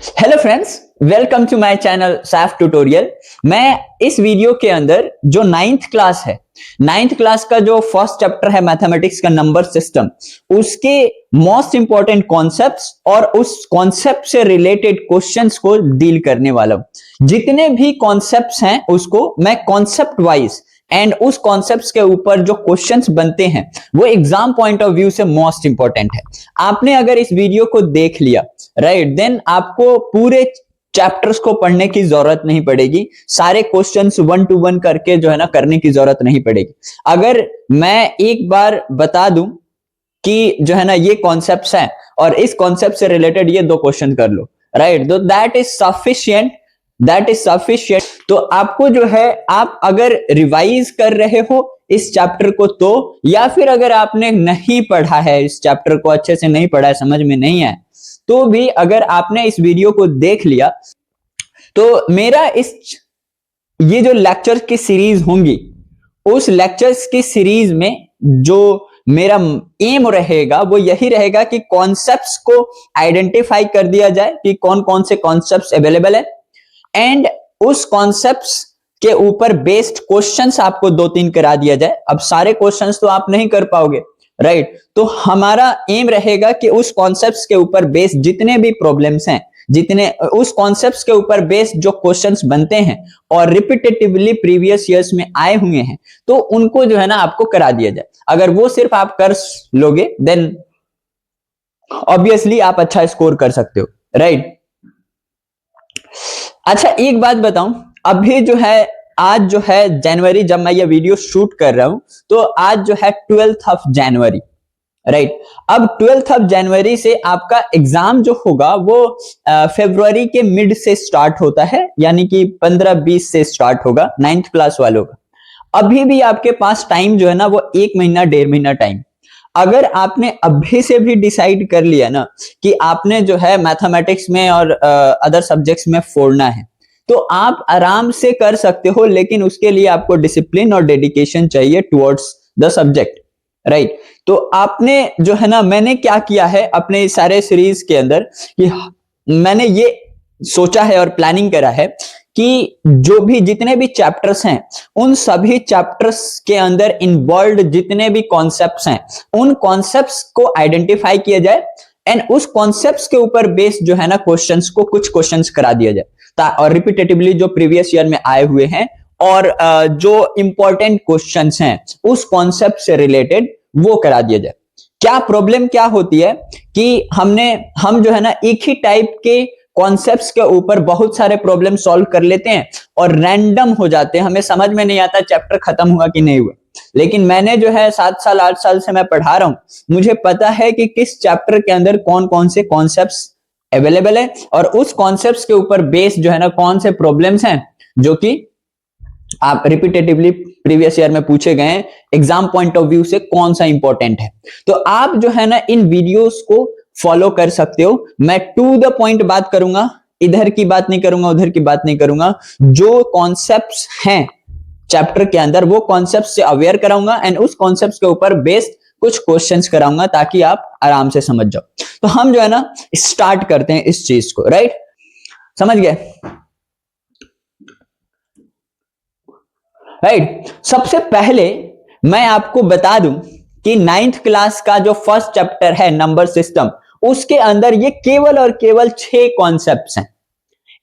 Hello friends, welcome to my channel Saif tutorial. मैं इस video के अंदर जो नाइन्थ क्लास है, नाइन्थ क्लास का जो फर्स्ट चैप्टर है मैथमेटिक्स का नंबर सिस्टम, उसके मोस्ट इंपॉर्टेंट कॉन्सेप्ट्स और उस कॉन्सेप्ट से रिलेटेड क्वेश्चंस को डील करने वाला हूं। जितने भी कॉन्सेप्ट्स हैं उसको मैं कॉन्सेप्ट वाइज एंड उस कॉन्सेप्ट्स के ऊपर जो क्वेश्चंस बनते हैं वो एग्जाम पॉइंट ऑफ व्यू से मोस्ट इंपॉर्टेंट है। आपने अगर इस वीडियो को देख लिया राइट, देन आपको पूरे चैप्टर्स को पढ़ने की जरूरत नहीं पड़ेगी, सारे क्वेश्चंस 1 to 1 करके जो है ना करने की जरूरत नहीं पड़ेगी। अगर मैं एक बार बता दूं कि जो है ना ये कॉन्सेप्ट्स हैं और इस कॉन्सेप्ट से रिलेटेड ये दो क्वेश्चन कर लो राइट, तो that is sufficient, that is sufficient. तो आपको जो है, आप अगर रिवाइज कर रहे हो इस चैप्टर को तो, या फिर अगर आपने नहीं पढ़ा है इस चैप्टर को, अच्छे से नहीं पढ़ा है, समझ में नहीं है, तो भी अगर आपने इस वीडियो को देख लिया तो मेरा ये जो लेक्चर की सीरीज होंगी, उस लेक्चर्स की सीरीज में जो मेरा एम रहेगा वो यही रहेगा कि कॉन्सेप्ट्स को आइडेंटिफाई कर दिया जाए कि कौन कौन से कॉन्सेप्ट्स अवेलेबल है, एंड उस कॉन्सेप्ट्स के ऊपर बेस्ड क्वेश्चंस आपको 2-3 करा दिया जाए। अब सारे क्वेश्चंस तो आप नहीं कर पाओगे राइट, तो हमारा एम रहेगा कि उस कॉन्सेप्ट्स के ऊपर बेस्ड जितने भी प्रॉब्लम्स हैं, जितने उस कॉन्सेप्ट्स के ऊपर बेस्ड जो क्वेश्चंस बनते हैं और रिपीटेटिवली प्रीवियस ईयर्स में आए हुए हैं, तो उनको जो है ना आपको करा दिया जाए। अगर वो सिर्फ आप कर लोगे देन ऑब्वियसली आप अच्छा स्कोर कर सकते हो राइट। अच्छा, एक बात बताऊं, अभी जो है आज जो है जनवरी, जब मैं ये वीडियो शूट कर रहा हूं तो आज जो है 12th ऑफ जनवरी राइट। अब 12th ऑफ जनवरी से आपका एग्जाम जो होगा वो फरवरी के मिड से स्टार्ट होता है, यानी कि 15-20 से स्टार्ट होगा नाइन्थ क्लास वालों का। अभी भी आपके पास टाइम जो है ना वो 1 महीना 1.5 महीना टाइम। अगर आपने अभी से भी डिसाइड कर लिया ना कि आपने जो है मैथमेटिक्स में और अदर सब्जेक्ट्स में फोड़ना है, तो आप आराम से कर सकते हो, लेकिन उसके लिए आपको डिसिप्लिन और डेडिकेशन चाहिए टुवर्ड्स द सब्जेक्ट राइट। तो आपने जो है ना, मैंने क्या किया है अपने सारे सीरीज के अंदर कि मैंने ये सोचा है और प्लानिंग करा है कि जो भी जितने भी चैप्टर्स हैं उन सभी चैप्टर्स के अंदर इन्वॉल्व जितने भी कॉन्सेप्ट्स हैं उन कॉन्सेप्ट्स को आइडेंटिफाई किया जाए, एंड उस कॉन्सेप्ट्स के ऊपर बेस्ड जो है ना क्वेश्चंस को कुछ क्वेश्चंस करा दिया जाए, और रिपीटेटिवली जो प्रीवियस ईयर में आए हुए हैं और जो इंपॉर्टेंट क्वेश्चंस हैं उस कॉन्सेप्ट से रिलेटेड वो करा दिया जाए। क्या प्रॉब्लम क्या होती है कि हम जो है ना एक ही टाइप के कॉन्सेप्ट्स के ऊपर बहुत सारे प्रॉब्लम सॉल्व कर लेते हैं और रैंडम हो जाते हैं, हमें समझ में नहीं आता चैप्टर खत्म हुआ कि नहीं हुआ। लेकिन मैंने जो है 7 साल 8 साल से मैं पढ़ा रहा हूं, मुझे पता है कि किस चैप्टर के अंदर कौन कौन से कॉन्सेप्ट्स अवेलेबल है और उस कॉन्सेप्ट्स के ऊपर बेस्ड जो है ना कौन से प्रॉब्लम्स हैं जो कि आप रिपीटेटिवली प्रीवियस ईयर में पूछे गए हैं, एग्जाम पॉइंट ऑफ व्यू से कौन सा इंपॉर्टेंट है। तो आप जो है ना इन वीडियोस को फॉलो कर सकते हो। मैं टू द पॉइंट बात करूंगा, इधर की बात नहीं करूंगा, उधर की बात नहीं करूंगा। जो कॉन्सेप्ट्स हैं चैप्टर के अंदर वो कॉन्सेप्ट से अवेयर कराऊंगा, एंड उस कॉन्सेप्ट के ऊपर बेस्ड कुछ क्वेश्चंस कराऊंगा ताकि आप आराम से समझ जाओ। तो हम जो है ना स्टार्ट करते हैं इस चीज को राइट, समझ गए राइट। सबसे पहले मैं आपको बता दूं कि नाइन्थ क्लास का जो फर्स्ट चैप्टर है नंबर सिस्टम, उसके अंदर ये केवल और केवल 6 कॉन्सेप्ट्स हैं।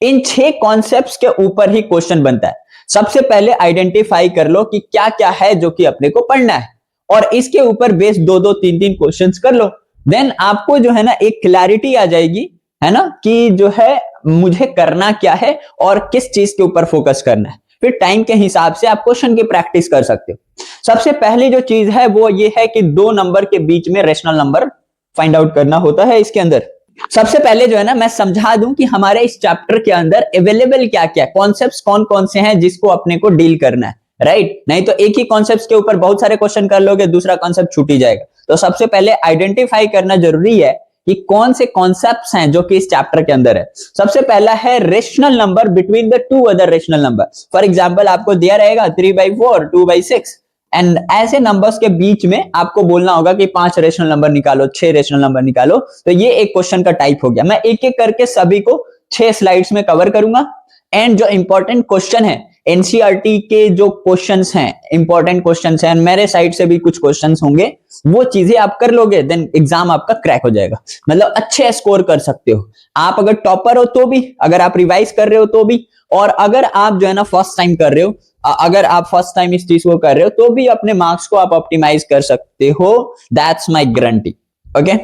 इन 6 कॉन्सेप्ट्स के ऊपर ही क्वेश्चन बनता है। सबसे पहले आइडेंटिफाई कर लो कि क्या क्या है जो कि अपने को पढ़ना है, और इसके ऊपर बेस 2-2 3-3 क्वेश्चंस कर लो। देन आपको जो है ना एक क्लैरिटी आ जाएगी, है ना, कि जो है मुझे करना क्या है और किस चीज के ऊपर फोकस करना है। फिर टाइम के हिसाब से आप क्वेश्चन की प्रैक्टिस कर सकते हो। सबसे पहली जो चीज है वो ये है कि 2 नंबर के बीच में रेशनल नंबर फाइंड आउट करना होता है इसके अंदर। सबसे पहले जो है ना मैं समझा दूं कि हमारे इस चैप्टर के अंदर अवेलेबल क्या क्या कॉन्सेप्ट्स कौन कौन से हैं जिसको अपने को डील करना है राइट। नहीं तो एक ही कॉन्सेप्ट के ऊपर बहुत सारे क्वेश्चन कर लोगे, दूसरा कॉन्सेप्ट छूट ही जाएगा। तो सबसे पहले आइडेंटिफाई करना जरूरी है कि कौन से कॉन्सेप्ट्स हैं जो कि इस चैप्टर के अंदर है। सबसे पहला है rational number between the 2 other rational number. For example आपको दिया रहेगा 3/4, 2/6, एंड ऐसे नंबर्स के बीच में आपको बोलना होगा कि 5 रेशनल नंबर निकालो, 6 रेशनल नंबर निकालो। तो ये एक क्वेश्चन का टाइप हो गया। मैं एक एक करके सभी को 6 स्लाइड्स में कवर करूंगा। एंड जो इंपॉर्टेंट क्वेश्चन है एनसीईआरटी के जो क्वेश्चंस हैं, इंपॉर्टेंट क्वेश्चंस हैं, मेरे साइड से भी कुछ क्वेश्चंस होंगे, वो चीजें आप कर लोगे, देन एग्जाम आपका क्रैक हो जाएगा, मतलब अच्छे स्कोर कर सकते हो आप। अगर टॉपर हो तो भी, अगर आप रिवाइज कर रहे हो तो भी, और अगर आप जो है ना फर्स्ट टाइम कर रहे हो, अगर आप फर्स्ट टाइम इस चीज को कर रहे हो तो भी अपने मार्क्स को आप ऑप्टिमाइज कर सकते हो। That's my guarantee. ओके,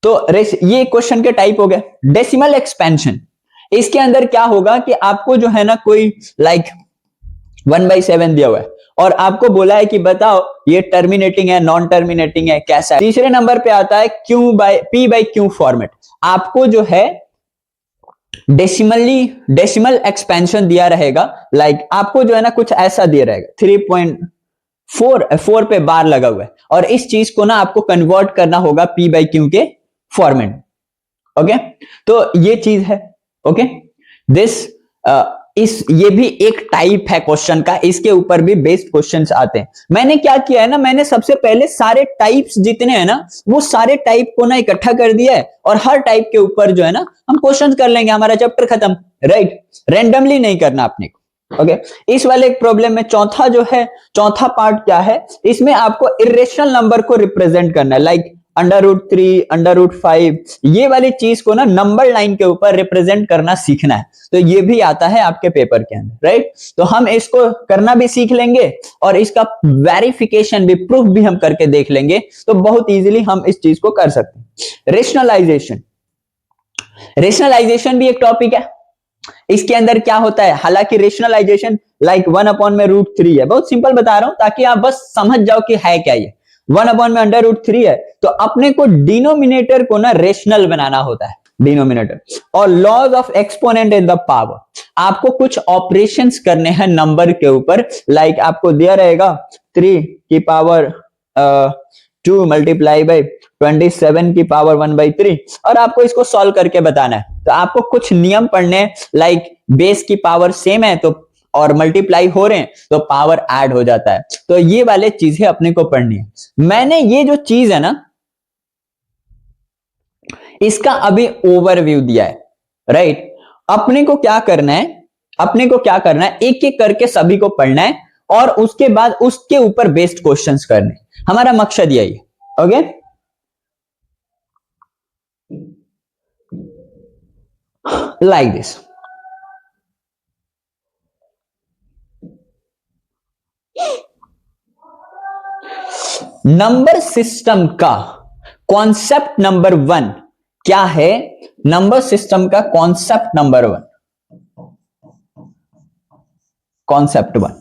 तो ये क्वेश्चन के टाइप हो गए। डेसिमल एक्सपेंशन, इसके अंदर क्या होगा कि आपको जो है ना कोई लाइक 1/7 दिया हुआ है और आपको बोला है कि बताओ ये टर्मिनेटिंग है, नॉन टर्मिनेटिंग है, कैसा है। तीसरे नंबर पे आता है P by Q फॉर्मेट। आपको जो है डेसिमल एक्सपेंशन दिया रहेगा, लाइक आपको जो है ना कुछ ऐसा दिया रहेगा 3.4 पे बार लगा हुआ है और इस चीज को ना आपको कन्वर्ट करना होगा P by Q के फॉर्मेट। ओके, तो ये चीज है। ओके, ये भी एक टाइप है क्वेश्चन का, इसके ऊपर भी बेस्ड क्वेश्चंस आते हैं। मैंने क्या किया है ना, मैंने सबसे पहले सारे टाइप्स जितने हैं ना वो सारे टाइप को ना इकट्ठा कर दिया है और हर टाइप के ऊपर जो है ना हम क्वेश्चंस कर लेंगे, हमारा चैप्टर खत्म। राइट, रैंडमली नहीं करना अपने को। ओके, इस वाले प्रॉब्लम में चौथा पार्ट क्या है, इसमें आपको इरेशनल नंबर को रिप्रेजेंट करना है, लाइक √3, √5, ये वाली चीज को ना नंबर लाइन के ऊपर रिप्रेजेंट करना सीखना है। तो ये भी आता है आपके पेपर के अंदर। राइट, तो हम इसको करना भी सीख लेंगे और इसका वेरिफिकेशन भी, प्रूफ भी हम करके देख लेंगे, तो बहुत इजीली हम इस चीज को कर सकते हैं। रेशनलाइजेशन भी एक टॉपिक है। इसके अंदर क्या होता है, हालांकि रेशनलाइजेशन लाइक 1/√3 है, बहुत सिंपल बता रहा हूं ताकि आप बस समझ जाओ कि है क्या ये। 1/√3 है, तो अपने को डिनोमिनेटर को ना रेशनल बनाना होता है, डिनोमिनेटर। और laws of exponent in the power, आपको कुछ ऑपरेशंस करने हैं नंबर के ऊपर, लाइक आपको दिया रहेगा 3 की पावर 2 मल्टीप्लाई बाई 27 की पावर 1/3 और आपको इसको सॉल्व करके बताना है। तो आपको कुछ नियम पढ़ने, लाइक बेस की पावर सेम है तो और मल्टीप्लाई हो रहे हैं तो पावर ऐड हो जाता है। तो ये वाले चीजें अपने को पढ़नी है। मैंने ये जो चीज है ना इसका अभी ओवरव्यू दिया है। राइट, अपने को क्या करना है, एक एक करके सभी को पढ़ना है और उसके बाद उसके ऊपर बेस्ड क्वेश्चंस करने, हमारा मकसद यही है। Okay, like this. Number system का कॉन्सेप्ट नंबर 1 क्या है? नंबर सिस्टम का कॉन्सेप्ट नंबर 1, कॉन्सेप्ट 1।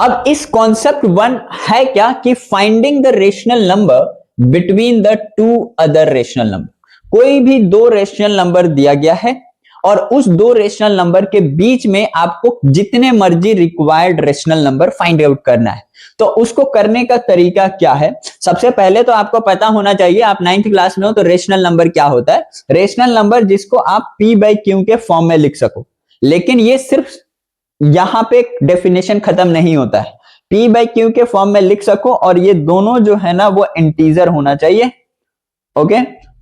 अब इस कॉन्सेप्ट 1 है क्या कि finding the rational number between the 2 other rational number. कोई भी 2 रेशनल नंबर दिया गया है और उस 2 रेशनल नंबर के बीच में आपको जितने मर्जी required rational number find out करना है। तो उसको करने का तरीका क्या है? सबसे पहले तो आपको पता होना चाहिए, आप 9th क्लास में हो तो रेशनल नंबर क्या होता है। रेशनल नंबर जिसको आप P by Q के फॉर्म में लिख सको, लेकिन ये सिर्फ यहां पे डेफिनेशन खत्म नहीं होता है। P by Q के फॉर्म में लिख सको और ये दोनों जो है ना वो इंटीजर होना चाहिए। ओके,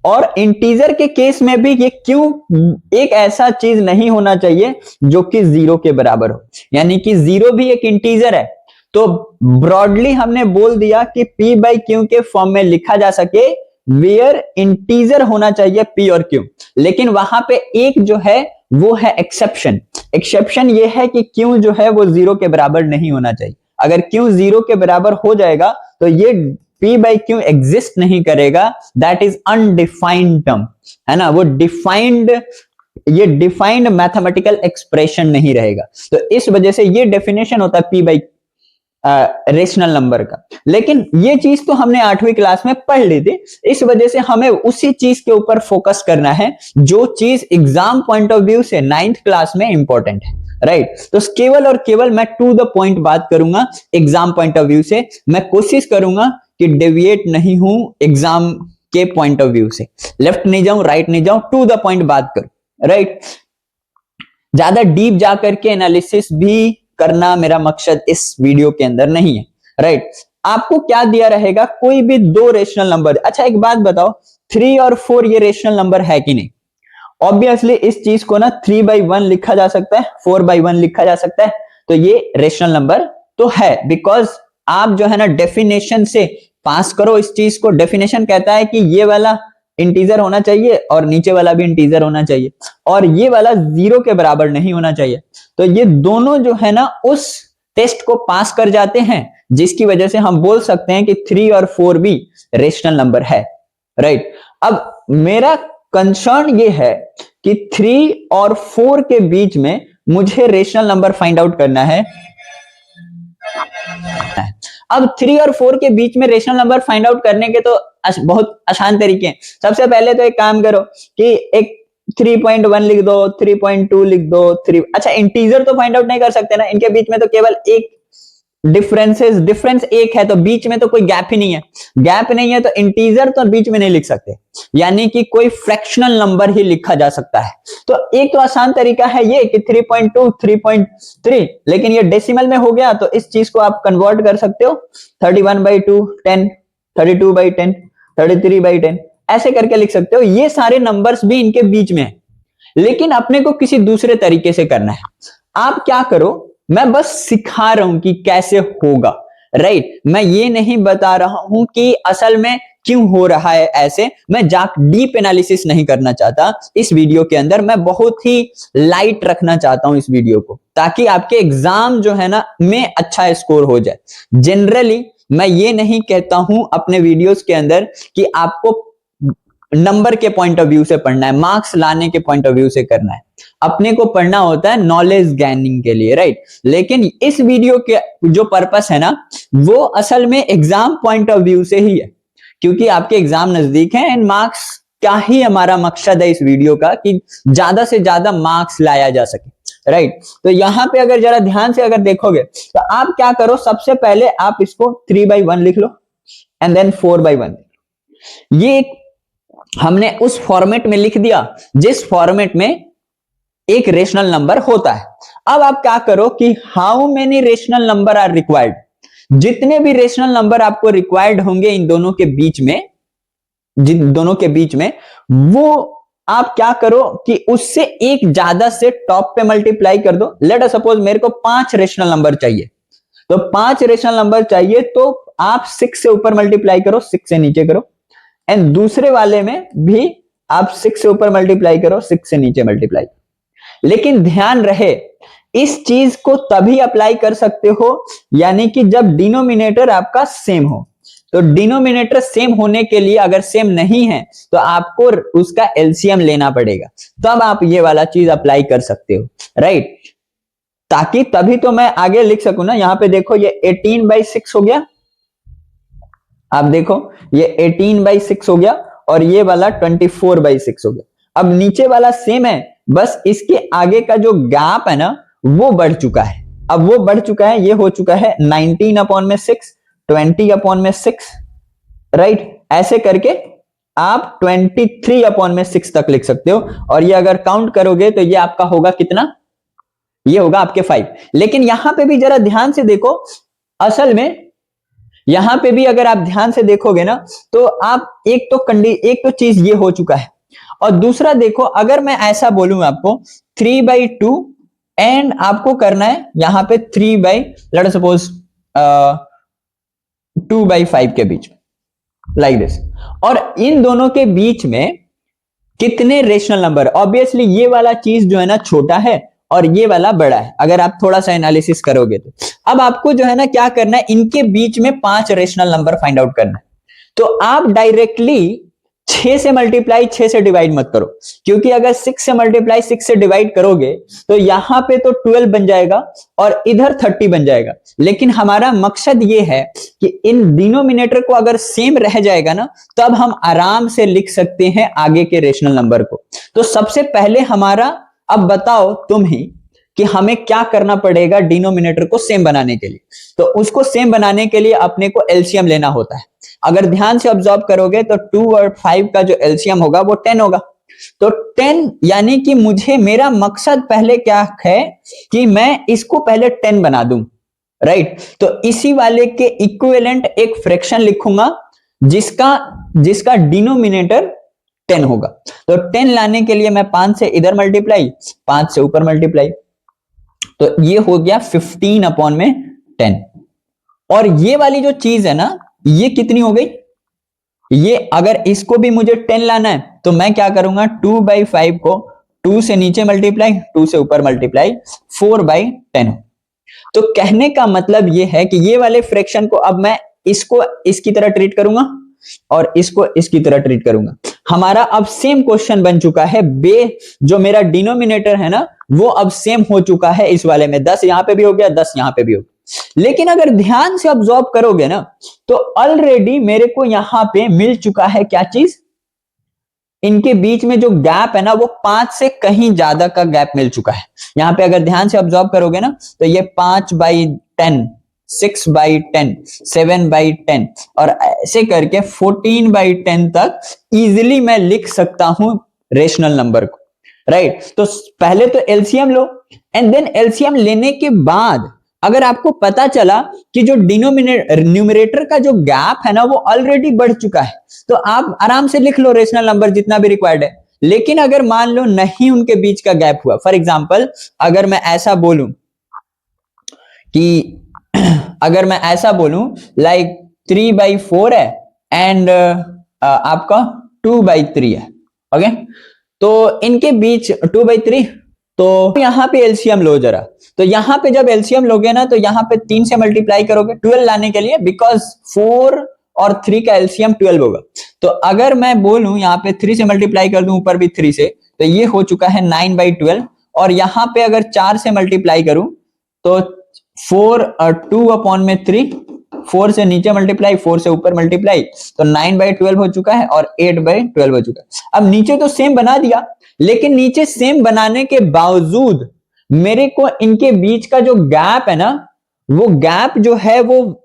और इंटीजर के केस में भी ये Q एक ऐसा चीज नहीं होना चाहिए जो कि 0 के बराबर हो, यानी कि 0 भी एक इंटीजर है। तो ब्रॉडली हमने बोल दिया कि P by Q के फॉर्म में लिखा जा सके वेयर इंटीजर होना चाहिए P और Q, लेकिन वहां पे एक जो है वो है एक्सेप्शन ये है कि Q जो है वो 0 के बराबर नहीं होना चाहिए। अगर Q 0 के बराबर हो जाएगा तो ये P by Q एग्जिस्ट नहीं करेगा, दैट इज अनडिफाइंड टर्म, है ना, वो डिफाइंड मैथमेटिकल एक्सप्रेशन नहीं रहेगा। तो इस वजह से ये डेफिनेशन होता है P by रेशनल नंबर का। लेकिन ये चीज तो हमने 8वीं क्लास में पढ़ ली थी, इस वजह से हमें उसी चीज के ऊपर फोकस करना है जो चीज एग्जाम पॉइंट ऑफ व्यू से 9th क्लास में इंपॉर्टेंट है। राइट, तो केवल और केवल मैं टू द पॉइंट बात करूंगा एग्जाम पॉइंट ऑफ व्यू से। मैं कोशिश करूंगा कि डेविएट नहीं हूं एग्जाम के पॉइंट ऑफ व्यू से, लेफ्ट नहीं जाऊं, राइट नहीं जाऊं, टू द पॉइंट बात करूं। राइट, ज्यादा डीप जाकर के एनालिसिस भी करना मेरा मकसद इस वीडियो के अंदर नहीं है। राइट, आपको क्या दिया रहेगा, कोई भी 2 रेशनल नंबर। अच्छा एक बात बताओ, 3 और 4 ये रेशनल नंबर है कि नहीं? ऑब्वियसली इस चीज को ना 3/1 लिखा जा सकता है, 4/1 लिखा जा सकता है, तो ये रेशनल नंबर तो है, बिकॉज आप जो है ना डेफिनेशन से पास करो इस चीज को। डेफिनेशन कहता है कि ये वाला इंटीजर होना चाहिए और नीचे वाला भी इंटीजर होना चाहिए, और ये वाला 0 के बराबर नहीं होना चाहिए। तो ये दोनों जो है ना उस टेस्ट को पास कर जाते हैं, जिसकी वजह से हम बोल सकते हैं कि 3 और 4 भी रेशनल नंबर है, राइट। अब मेरा कंसर्न ये है कि 3 और 4 के बीच में मुझे रेशनल नंबर फाइंड आउट करना है। अब 3 और 4 के बीच में रेशनल नंबर फाइंड आउट करने के तो बहुत आसान तरीके हैं। सबसे पहले तो एक काम करो कि एक 3.1 लिख दो, 3.2 लिख दो, 3। अच्छा, इंटीजर तो फाइंड आउट नहीं कर सकते ना, इनके बीच में तो केवल एक डिफरेंस एक है, तो बीच में तो कोई गैप ही नहीं है। गैप नहीं है तो इंटीजर तो बीच में नहीं लिख सकते, यानी कि कोई फ्रैक्शनल नंबर ही लिखा जा सकता है। तो एक तो आसान तरीका है ये कि 3.2, 3.3, लेकिन ये डेसिमल में हो गया तो इस चीज को आप कन्वर्ट कर सकते हो 31/2, 10, 32/10, 33/10, ऐसे करके लिख सकते हो। ये सारे नंबर्स भी इनके बीच में है, लेकिन अपने को किसी दूसरे तरीके से करना है। आप क्या करो, मैं बस सिखा रहा हूं कि कैसे होगा, राइट। मैं ये नहीं बता रहा हूं कि असल में क्यों हो रहा है ऐसे। मैं डीप एनालिसिस नहीं करना चाहता इस वीडियो के अंदर। मैं बहुत ही लाइट रखना चाहता हूं इस वीडियो को, ताकि आपके एग्जाम जो है ना में अच्छा स्कोर हो जाए। जनरली मैं ये नहीं कहता हूं अपने वीडियोस के अंदर कि आपको नंबर के पॉइंट ऑफ व्यू से पढ़ना है, मार्क्स लाने के पॉइंट ऑफ व्यू से करना है। अपने को पढ़ना होता है नॉलेज गेनिंग के लिए, राइट। लेकिन इस वीडियो के जो पर्पस है ना, वो असल में एग्जाम पॉइंट ऑफ व्यू से ही है, क्योंकि आपके एग्जाम नजदीक है एंड मार्क्स का ही हमारा मकसद है इस वीडियो का कि ज्यादा से ज्यादा मार्क्स लाया जा सके, राइट। तो यहां पे अगर जरा ध्यान से अगर देखोगे तो आप क्या करो, सबसे पहले आप इसको 3/1 लिख लो एंड देन 4/1। ये हमने उस फॉर्मेट में लिख दिया जिस फॉर्मेट में एक रेशनल नंबर होता है। अब आप क्या करो कि how many rational number are required, जितने भी रेशनल नंबर आपको रिक्वायर्ड होंगे इन दोनों के बीच में, जिन दोनों के बीच में, वो आप क्या करो कि उससे एक ज्यादा से टॉप पे मल्टीप्लाई कर दो। लेट अस सपोज मेरे को 5 रेशनल नंबर चाहिए, तो 5 रेशनल नंबर चाहिए तो आप 6 से ऊपर मल्टीप्लाई करो, 6 से नीचे करो, एंड दूसरे वाले में भी आप 6 से ऊपर मल्टीप्लाई करो, 6 से नीचे मल्टीप्लाई करो। लेकिन ध्यान रहे, इस चीज को तभी अप्लाई कर सकते हो यानी कि जब डिनोमिनेटर आपका सेम हो। तो डिनोमिनेटर सेम होने के लिए अगर सेम नहीं है तो आपको उसका एलसीएम लेना पड़ेगा, तब आप ये वाला चीज अप्लाई कर सकते हो, राइट। ताकि तभी तो मैं आगे लिख सकूं ना। यहां पे देखो ये 18/6 हो गया, आप देखो ये 18/6 हो गया और ये वाला 24/6 हो गया। अब नीचे वाला सेम है, बस इसके आगे का जो गैप है ना वो बढ़ चुका है। अब वो बढ़ चुका है, ये हो चुका है 19/6, 20/6, राइट। ऐसे करके आप 23/6 तक लिख सकते हो, और ये अगर काउंट करोगे तो ये आपका होगा कितना, ये होगा आपके 5। लेकिन यहां पे भी जरा ध्यान से देखो, असल में यहां पे भी अगर आप ध्यान से देखोगे ना तो आप एक तो चीज ये हो चुका है, और दूसरा देखो अगर मैं ऐसा बोलूं आपको 3/2 एंड आपको करना है यहां पे 3 सपोज 2/5 के बीच में, लाइक दिस। और इन दोनों के बीच में कितने रेशनल नंबर, ऑब्वियसली ये वाला चीज जो है ना छोटा है और ये वाला बड़ा है, अगर आप थोड़ा सा एनालिसिस करोगे तो। अब आपको जो है ना क्या करना है, इनके बीच में 5 रेशनल नंबर फाइंड आउट करना है। तो आप डायरेक्टली 6 से मल्टीप्लाई 6 से डिवाइड मत करो, क्योंकि अगर 6 से मल्टीप्लाई 6 से डिवाइड करोगे तो यहां पे तो 12 बन जाएगा और इधर 30 बन जाएगा। लेकिन हमारा मकसद ये है कि इन डिनोमिनेटर को अगर सेम रह जाएगा ना, तब हम आराम से लिख सकते हैं आगे के रेशनल नंबर को। तो सबसे पहले हमारा, अब बताओ तुम ही कि हमें क्या करना पड़ेगा डिनोमिनेटर को सेम बनाने के लिए। तो उसको सेम बनाने के लिए अपने को एलसीएम लेना होता है। अगर ध्यान से ऑब्जर्व करोगे तो 2 और 5 का जो एलसीएम होगा वो 10 होगा। तो 10 यानी कि मेरा मकसद पहले क्या है कि मैं इसको पहले 10 बना दूं, राइट। तो इसी वाले के इक्विवेलेंट एक फ्रैक्शन लिखूंगा जिसका डिनोमिनेटर 10 होगा। तो 10 लाने के लिए मैं 5 से इधर मल्टीप्लाई, 5 से ऊपर मल्टीप्लाई, तो ये हो गया 15 अपॉन में 10। और ये वाली जो चीज है ना, ये कितनी हो गई, ये अगर इसको भी मुझे 10 लाना है तो मैं क्या करूंगा, 2/5 को 2 से नीचे मल्टीप्लाई, 2 से ऊपर मल्टीप्लाई, 4/10। तो कहने का मतलब ये है कि ये वाले फ्रैक्शन को अब मैं इसको इसकी तरह ट्रीट करूंगा और इसको इसकी तरह ट्रीट करूंगा। हमारा अब सेम क्वेश्चन बन चुका है, जो मेरा डिनोमिनेटर है ना वो अब सेम हो चुका है इस वाले में, 10 यहां पे भी हो गया, 10 यहां पे भी हो गया। लेकिन अगर ध्यान से ऑब्जर्व करोगे ना तो ऑलरेडी मेरे को यहां पे मिल चुका है क्या चीज, इनके बीच में जो गैप है ना वो 5 से कहीं ज्यादा का गैप मिल चुका है। यहां पे अगर ध्यान से ऑब्जर्व करोगे ना तो ये 5/10, 6/10, 7/10 और ऐसे करके 14/10 तक इजीली मैं लिख सकता हूं रेशनल नंबर को, राइट। तो पहले तो एलसीएम लो, एंड देन एलसीएम लेने के बाद अगर आपको पता चला कि जो न्यूमरेटर का जो गैप है ना वो ऑलरेडी बढ़ चुका है, तो आप आराम से लिख लो रेशनल नंबर जितना भी रिक्वायर्ड है। लेकिन अगर मान लो नहीं उनके बीच का गैप हुआ, फॉर एग्जांपल अगर मैं ऐसा बोलूं कि अगर मैं ऐसा बोलूं लाइक 3/4 है एंड आपका 2/3 है, ओके, तो इनके बीच 2/3, तो यहां पे एलसीएम लो जरा। तो यहां पे जब एलसीएम लोगे ना तो यहां पे 3 से मल्टीप्लाई करोगे 12 लाने के लिए, बिकॉज 4 और 3 का एलसीएम 12 होगा। तो अगर मैं बोलूं यहां पे 3 से मल्टीप्लाई कर दूं ऊपर भी 3 से, तो ये हो चुका है 9/12। और यहां पे अगर 4 से मल्टीप्लाई करूं तो 4 और 2 अपॉन में 3, 4 से नीचे मल्टीप्लाई, 4 से ऊपर मल्टीप्लाई, तो 9/12 हो चुका है और 8/12 हो चुका है। अब नीचे तो सेम बना दिया, लेकिन नीचे सेम बनाने के बावजूद मेरे को इनके बीच का जो गैप है ना वो गैप जो है वो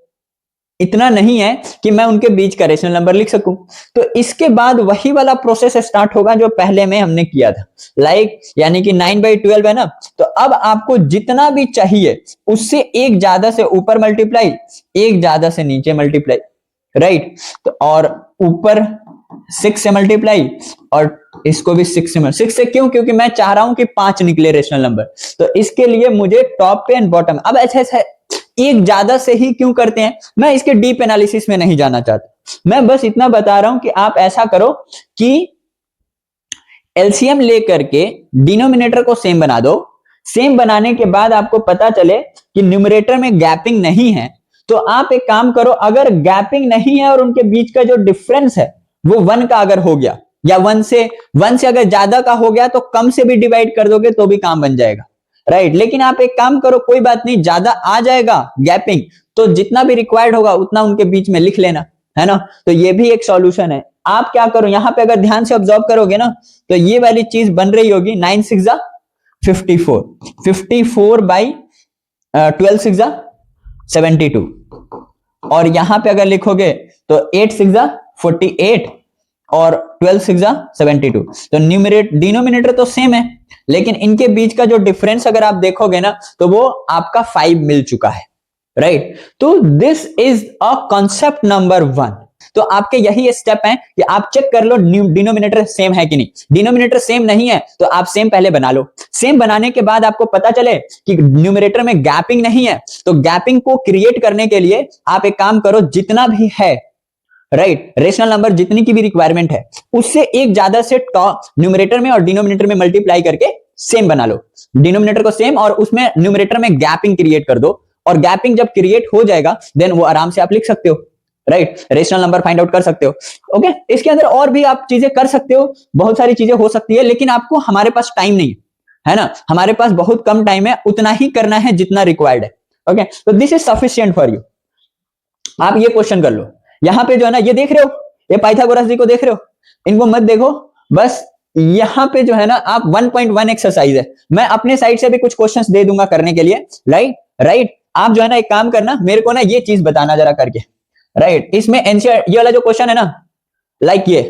इतना नहीं है कि मैं उनके बीच का रेशनल नंबर लिख सकूं। तो इसके बाद वही वाला प्रोसेस स्टार्ट होगा जो पहले में हमने किया था, लाइक यानी कि 9/12 है ना, तो अब आपको जितना भी चाहिए उससे एक ज्यादा से ऊपर मल्टीप्लाई, एक ज्यादा से नीचे मल्टीप्लाई, राइट। तो और ऊपर 6 से मल्टीप्लाई और इसको भी 6 से क्यों, क्योंकि मैं चाह रहा हूं कि 5 निकले रेशनल नंबर, तो इसके लिए मुझे टॉप पे एंड बॉटम, अब ऐसे एक ज्यादा से ही क्यों करते हैं, मैं इसके डीप एनालिसिस में नहीं जाना चाहता, मैं बस इतना बता रहा हूं कि आप ऐसा करो कि एलसीएम लेकर के डिनोमिनेटर को सेम बना दो, सेम बनाने के बाद आपको पता चले कि न्यूमरेटर में गैपिंग नहीं है, तो आप एक काम करो, अगर गैपिंग नहीं है और उनके बीच का जो डिफरेंस है वो 1 का अगर हो गया या 1 से अगर ज्यादा का हो गया तो कम से भी डिवाइड कर दोगे तो भी काम बन जाएगा, राइट। लेकिन आप एक काम करो, कोई बात नहीं, ज्यादा आ जाएगा गैपिंग तो जितना भी रिक्वायर्ड होगा उतना उनके बीच में लिख लेना, है ना। तो ये भी एक सॉल्यूशन है। आप क्या करो, यहां पे अगर ध्यान से ऑब्जर्व करोगे ना तो ये वाली चीज बन रही होगी 9 6 54, 54/12 6 72, और यहां पे अगर लिखोगे तो 8 6 48 और 12 6 72। तो डिनोमिनेटर तो सेम है, लेकिन इनके बीच का जो डिफरेंस अगर आप देखोगे ना तो वो आपका 5 मिल चुका है, राइट। तो this is a concept number 1। तो आपके यही स्टेप हैं कि आप चेक कर लो डिनोमिनेटर सेम है कि नहीं। डिनोमिनेटर सेम नहीं है तो आप सेम पहले बना लो, सेम बनाने के बाद आपको पता चले कि न्यूमरेटर में गैपिंग नहीं है, तो गैपिंग को क्रिएट करने के लिए आप एक काम करो, जितना भी है, राइट, रेशनल नंबर जितनी की भी रिक्वायरमेंट है उससे एक ज्यादा से न्यूमरेटर में और डिनोमिनेटर में मल्टीप्लाई करके सेम बना लो, डिनोमिनेटर को सेम और उसमें न्यूमरेटर में गैपिंग क्रिएट कर दो, और गैपिंग जब क्रिएट हो जाएगा देन वो आराम से आप लिख सकते हो, right, rational number find out कर सकते हो। ओके, इसके अंदर और भी आप चीजें कर सकते हो, बहुत सारी चीजें हो सकती है, लेकिन आपको, हमारे पास टाइम नहीं है ना, हमारे पास बहुत कम टाइम है, उतना ही करना है जितना रिक्वायर्ड है। ओके, तो this is sufficient for you. आप ये क्वेश्चन कर लो, यहां पे जो है ना, ये देख रहे हो, ये पाइथागोरस जी को देख रहे हो, इनको मत देखो, बस यहां पे जो है ना आप 1.1 एक्सरसाइज है, मैं अपने साइड से भी कुछ क्वेश्चंस दे दूंगा करने के लिए, राइट। आप जो है ना एक काम करना, मेरे को ना ये चीज बताना जरा करके, राइट। इसमें एनसीआर ये वाला जो क्वेश्चन है ना, लाइक ये,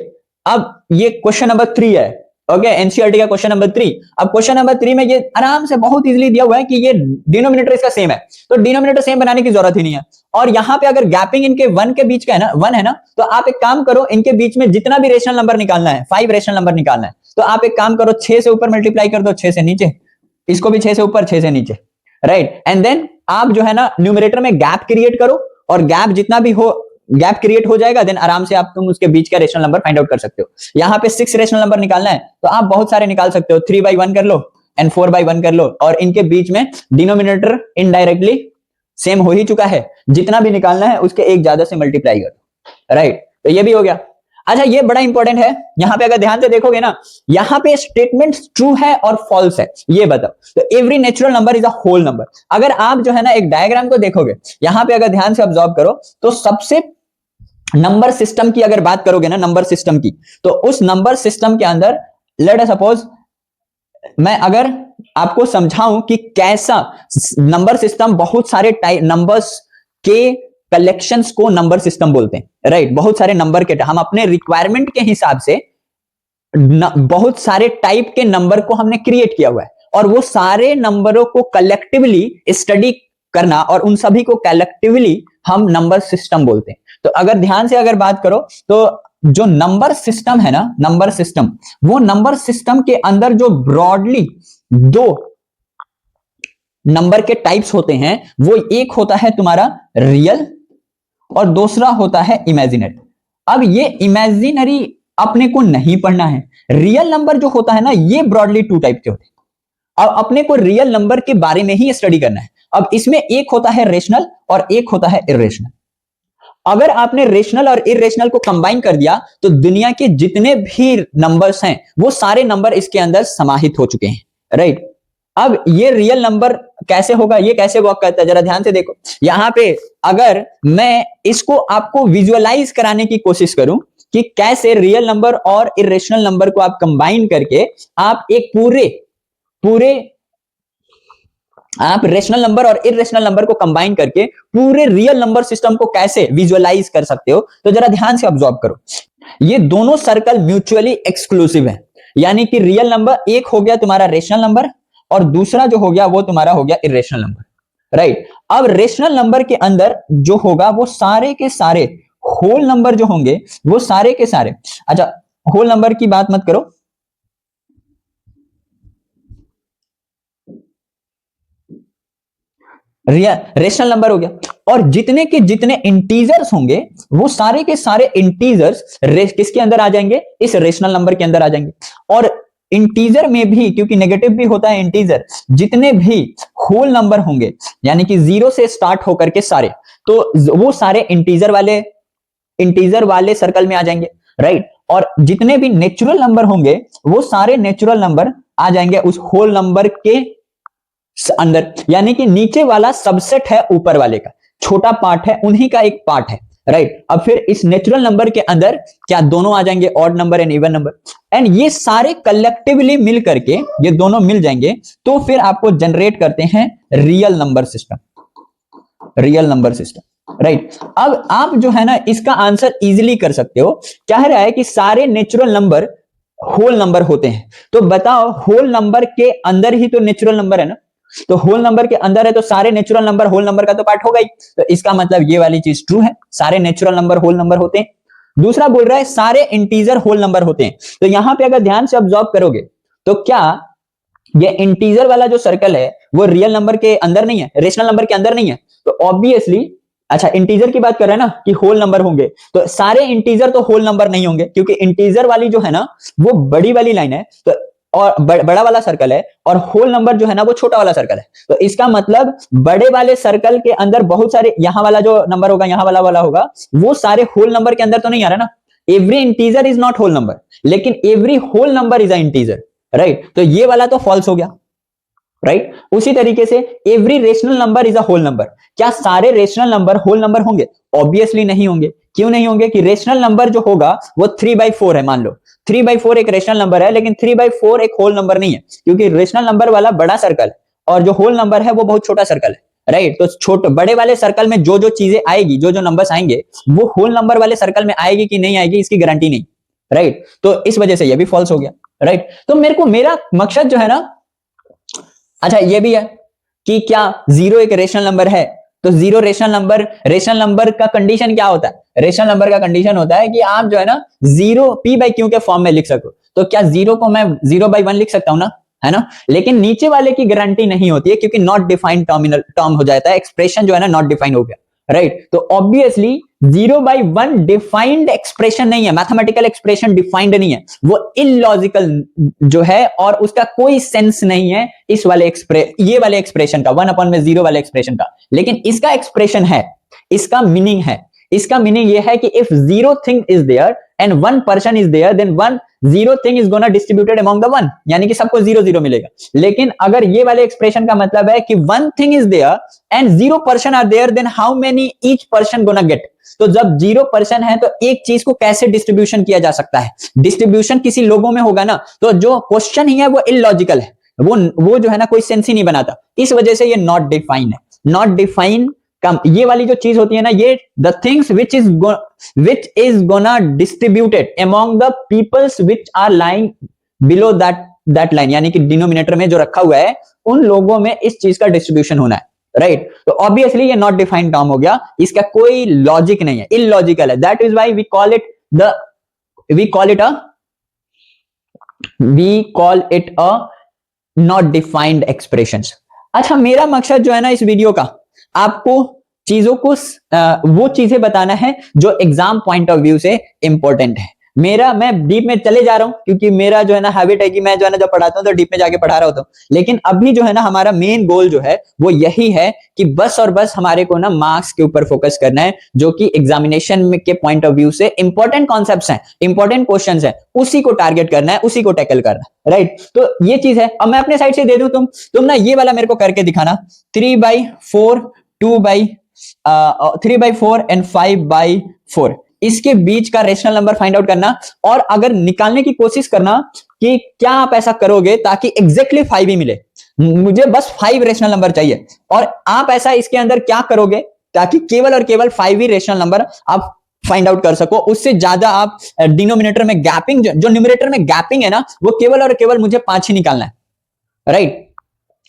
अब ये क्वेश्चन नंबर 3 है, ओके, एनसीईआरटी का क्वेश्चन नंबर 3। अब क्वेश्चन नंबर 3 में ये आराम से बहुत इजीली दिया हुआ है कि ये डिनोमिनेटर इसका सेम है, तो डिनोमिनेटर सेम बनाने की जरूरत ही नहीं है। और यहां पे अगर गैपिंग इनके 1 के बीच का है ना, 1 है ना, तो आप एक काम करो, इनके बीच में जितना भी रेशनल नंबर निकालना है, 5 रेशनल नंबर निकालना है, तो आप एक काम करो, 6 से ऊपर मल्टीप्लाई कर दो, 6 से नीचे, इसको भी 6 से ऊपर, 6 से नीचे, राइट। एंड देन आप जो है ना न्यूमरेटर में गैप क्रिएट करो, और गैप जितना भी हो, गैप क्रिएट हो जाएगा, देन आराम से आप तुम उसके बीच का रेशनल नंबर फाइंड आउट कर सकते हो। यहां पे 6 रेशनल नंबर निकालना है, तो आप बहुत सारे निकाल सकते हो, 3/1 कर लो एंड 4/1 कर लो, और इनके बीच में डिनोमिनेटर इनडायरेक्टली सेम हो ही चुका है, जितना भी निकालना है उसके एक ज्यादा से मल्टीप्लाई कर दो, राइट। तो ये भी हो गया। अच्छा, ये बड़ा इंपॉर्टेंट है, यहां पे अगर ध्यान से देखोगे ना, यहां पे स्टेटमेंट ट्रू है और फॉल्स है, ये बताओ। तो every natural number is a whole number. अगर आप जो है ना एक डायग्राम को देखोगे, यहां पे अगर ध्यान से ऑब्जर्व करो, तो सबसे नंबर सिस्टम की अगर बात करोगे ना, नंबर सिस्टम की, तो उस नंबर सिस्टम के अंदर लेट अस सपोज मैं अगर आपको समझाऊं कि कैसा नंबर सिस्टम, बहुत सारे टाइप नंबर्स के कलेक्शंस को नंबर सिस्टम बोलते हैं, राइट। बहुत सारे नंबर के, हम अपने रिक्वायरमेंट के हिसाब से बहुत सारे टाइप के नंबर को हमने क्रिएट किया हुआ है, और वो सारे नंबरों को कलेक्टिवली स्टडी करना, और उन सभी को कलेक्टिवली हम नंबर सिस्टम बोलते हैं। तो अगर ध्यान से अगर बात करो, तो जो नंबर सिस्टम है ना, नंबर सिस्टम, वो नंबर सिस्टम के अंदर जो ब्रॉडली 2 नंबर के टाइप्स होते हैं, वो एक होता है तुम्हारा रियल और दूसरा होता है इमेजिनरी। अब ये इमेजिनरी अपने को नहीं पढ़ना है, रियल नंबर जो होता है ना, ये ब्रॉडली 2 टाइप के होते हैं। अब अपने को रियल नंबर के बारे में ही स्टडी करना है। अब इसमें एक होता है रेशनल और एक होता है इरेशनल। अगर आपने रेशनल और इरेशनल को कंबाइन कर दिया, तो दुनिया के जितने भी नंबर्स हैं, वो सारे नंबर इसके अंदर समाहित हो चुके हैं, राइट। अब ये रियल नंबर कैसे होगा, ये कैसे वर्क करता है, जरा ध्यान से देखो। यहां पे अगर मैं इसको आपको विजुअलाइज कराने की कोशिश करूं कि कैसे रियल नंबर और इरेशनल नंबर को आप कंबाइन करके आप एक पूरे आप रेशनल नंबर और इरेशनल नंबर को कंबाइन करके पूरे रियल नंबर सिस्टम को कैसे विजुअलाइज कर सकते हो, तो जरा ध्यान से ऑब्जर्व करो। ये दोनों सर्कल म्यूचुअली एक्सक्लूसिव है, यानी कि रियल नंबर एक हो गया तुम्हारा रेशनल नंबर, और दूसरा जो हो गया वो तुम्हारा हो गया इरेशनल नंबर, राइट। अब रेशनल नंबर के अंदर जो होगा वो सारे के सारे होल नंबर जो होंगे, वो सारे के सारे, अच्छा होल नंबर की बात मत करो, रेशनल नंबर हो गया, और जितने के जितने इंटीजर्स होंगे, वो सारे के सारे इंटीजर्स किसके अंदर आ जाएंगे, इस रेशनल नंबर के अंदर आ जाएंगे। और इंटीजर में भी, क्योंकि नेगेटिव भी होता है इंटीजर, जितने भी होल नंबर होंगे, यानी कि 0 से स्टार्ट होकर के सारे, तो वो सारे इंटीजर वाले सर्कल में आ जाएंगे, राइट। और जितने भी नेचुरल नंबर होंगे, वो सारे नेचुरल नंबर आ जाएंगे उस होल नंबर के अंदर, यानी कि नीचे वाला सबसेट है ऊपर वाले का, छोटा पार्ट है, उन्हीं का एक पार्ट है, राइट। अब फिर इस नेचुरल नंबर के अंदर क्या दोनों आ जाएंगे, odd number and even number, and ये सारे कलेक्टिवली मिल करके, ये दोनों मिल जाएंगे, तो फिर आपको जनरेट करते हैं रियल नंबर सिस्टम, राइट। अब आप जो है ना इसका आंसर इजीली कर सकते हो। कह रहा है कि सारे नेचुरल नंबर होल नंबर होते हैं, तो बताओ होल नंबर के अंदर ही तो नेचुरल नंबर है ना, तो होल नंबर के अंदर है, तो सारे नेचुरल नंबर होल नंबर का तो पार्ट होगा ही, तो इसका मतलब ये वाली चीज ट्रू है, सारे नेचुरल नंबर होल नंबर होते हैं। दूसरा बोल रहा है सारे इंटीजर होल नंबर होते हैं, तो यहां पे अगर ध्यान से ऑब्जर्व करोगे, तो क्या ये इंटीजर वाला जो सर्कल है वो रियल नंबर के अंदर नहीं है, रेशनल नंबर के अंदर नहीं है, तो ऑब्वियसली, अच्छा इंटीजर की बात कर रहे हैं ना कि होल नंबर होंगे, तो सारे इंटीजर तो होल नंबर नहीं होंगे, क्योंकि इंटीजर वाली जो है ना वो बड़ी वाली लाइन है, तो और बड़ा वाला सर्कल है, और होल नंबर जो है ना वो छोटा वाला सर्कल है, तो इसका मतलब बड़े वाले सर्कल के अंदर बहुत सारे, यहां वाला जो नंबर होगा, यहां वाला होगा, वो सारे होल नंबर के अंदर तो नहीं आ रहा ना। Every integer is not whole number, लेकिन every whole number is a integer, right. तो ये वाला तो फॉल्स हो गया, राइट। उसी तरीके से every rational number is a whole number, क्या सारे रेशनल नंबर होल नंबर होंगे? ऑब्वियसली नहीं होंगे। क्यों नहीं होंगे? कि रेशनल नंबर जो होगा वो 3/4 है, मान लो 3/4 एक रेशनल नंबर है, लेकिन 3/4 एक होल नंबर नहीं है, क्योंकि रेशनल नंबर वाला बड़ा सर्कल है और जो होल नंबर है वो बहुत छोटा सर्कल है, राइट। तो छोटे बड़े वाले सर्कल में जो जो चीजें आएगी, जो जो नंबर्स आएंगे, वो होल नंबर वाले सर्कल में आएगी कि नहीं आएगी, इसकी गारंटी नहीं, राइट। तो इस वजह से ये भी फॉल्स हो गया, राइट। तो मेरा मकसद जो है ना, अच्छा ये भी है कि क्या जीरो एक रेशनल नंबर है, तो जीरो रेशनल नंबर का कंडीशन क्या होता है? रेशनल नंबर का कंडीशन होता है कि आप जो है ना जीरो पी बाई क्यू के फॉर्म में लिख सको। तो क्या जीरो को मैं 0/1 लिख सकता हूं ना, है ना? लेकिन नीचे वाले की गारंटी नहीं होती है, क्योंकि नॉट डिफाइंड टर्म हो जाता है, एक्सप्रेशन जो है ना नॉट डिफाइंड हो गया, राइट। तो ऑब्वियसली 0/1 डिफाइंड एक्सप्रेशन नहीं है, मैथमेटिकल एक्सप्रेशन डिफाइंड नहीं है, वो इलॉजिकल जो है, और उसका कोई सेंस नहीं है इस वाले ये वाले एक्सप्रेशन का, 1/0 वाले एक्सप्रेशन का। लेकिन इसका एक्सप्रेशन है, इसका मीनिंग है, इसका मीनिंग ये है कि if zero thing is there and one person is there, then one zero thing is gonna distributed among the one, यानी कि सबको 0/0 मिलेगा। लेकिन अगर ये वाले एक्सप्रेशन का मतलब है कि one thing is there and 0 person are there, then how many each person gonna get. तो जब 0 पर्सन है तो एक चीज को कैसे डिस्ट्रीब्यूशन किया जा सकता है? डिस्ट्रीब्यूशन किसी लोगों में होगा ना, तो जो क्वेश्चन ही है वो इलॉजिकल है, वो जो है ना कोई सेंस ही नहीं बनाता। इस वजह से ये नॉट डिफाइन है। नॉट डिफाइन कम, ये वाली जो चीज होती है ना, ये the things which is gonna distributed among the peoples which are lying below that line, यानी कि डिनोमिनेटर में जो रखा हुआ है उन लोगों में इस चीज का डिस्ट्रीब्यूशन होना है, राइट। तो ऑब्वियसली ये नॉट डिफाइंड टर्म हो गया, इसका कोई लॉजिक नहीं है, इलॉजिकल है। That is why we call it a not defined expressions. अच्छा, मेरा मकसद जो है ना इस वीडियो का, आपको चीजों को वो चीजें बताना है जो एग्जाम पॉइंट ऑफ व्यू से इंपॉर्टेंट है। मैं डीप में चले जा रहा हूं, क्योंकि मेरा जो है ना हैबिट है कि मैं जो है ना जब पढ़ाता हूं तो डीप में जाके पढ़ा रहा होता हूं। लेकिन अभी जो है ना हमारा मेन गोल जो है वो यही है कि बस और बस हमारे को ना मार्क्स के ऊपर फोकस करना है, जो कि एग्जामिनेशन के पॉइंट ऑफ व्यू से इंपॉर्टेंट कॉन्सेप्ट्स हैं, इंपॉर्टेंट क्वेश्चंस हैं, उसी को टारगेट करना है, उसी को टैकल करना है, राइट। तो ये चीज है। अब मैं अपने साइड से दे दूं, तुम ना ये वाला मेरे को करके दिखाना, 3/4 3/4 एंड 5/4, इसके बीच का रेशनल नंबर फाइंड आउट करना, और अगर निकालने की कोशिश करना कि क्या आप ऐसा करोगे ताकि एग्जैक्टली 5 ही मिले। मुझे बस 5 रेशनल नंबर चाहिए, और आप ऐसा इसके अंदर क्या करोगे ताकि केवल और केवल 5 ही रेशनल नंबर आप फाइंड आउट कर सको। उससे ज्यादा आप डिनोमिनेटर में गैपिंग, जो न्यूमरेटर में गैपिंग है ना, वो केवल और केवल मुझे 5 ही निकालना है, राइट।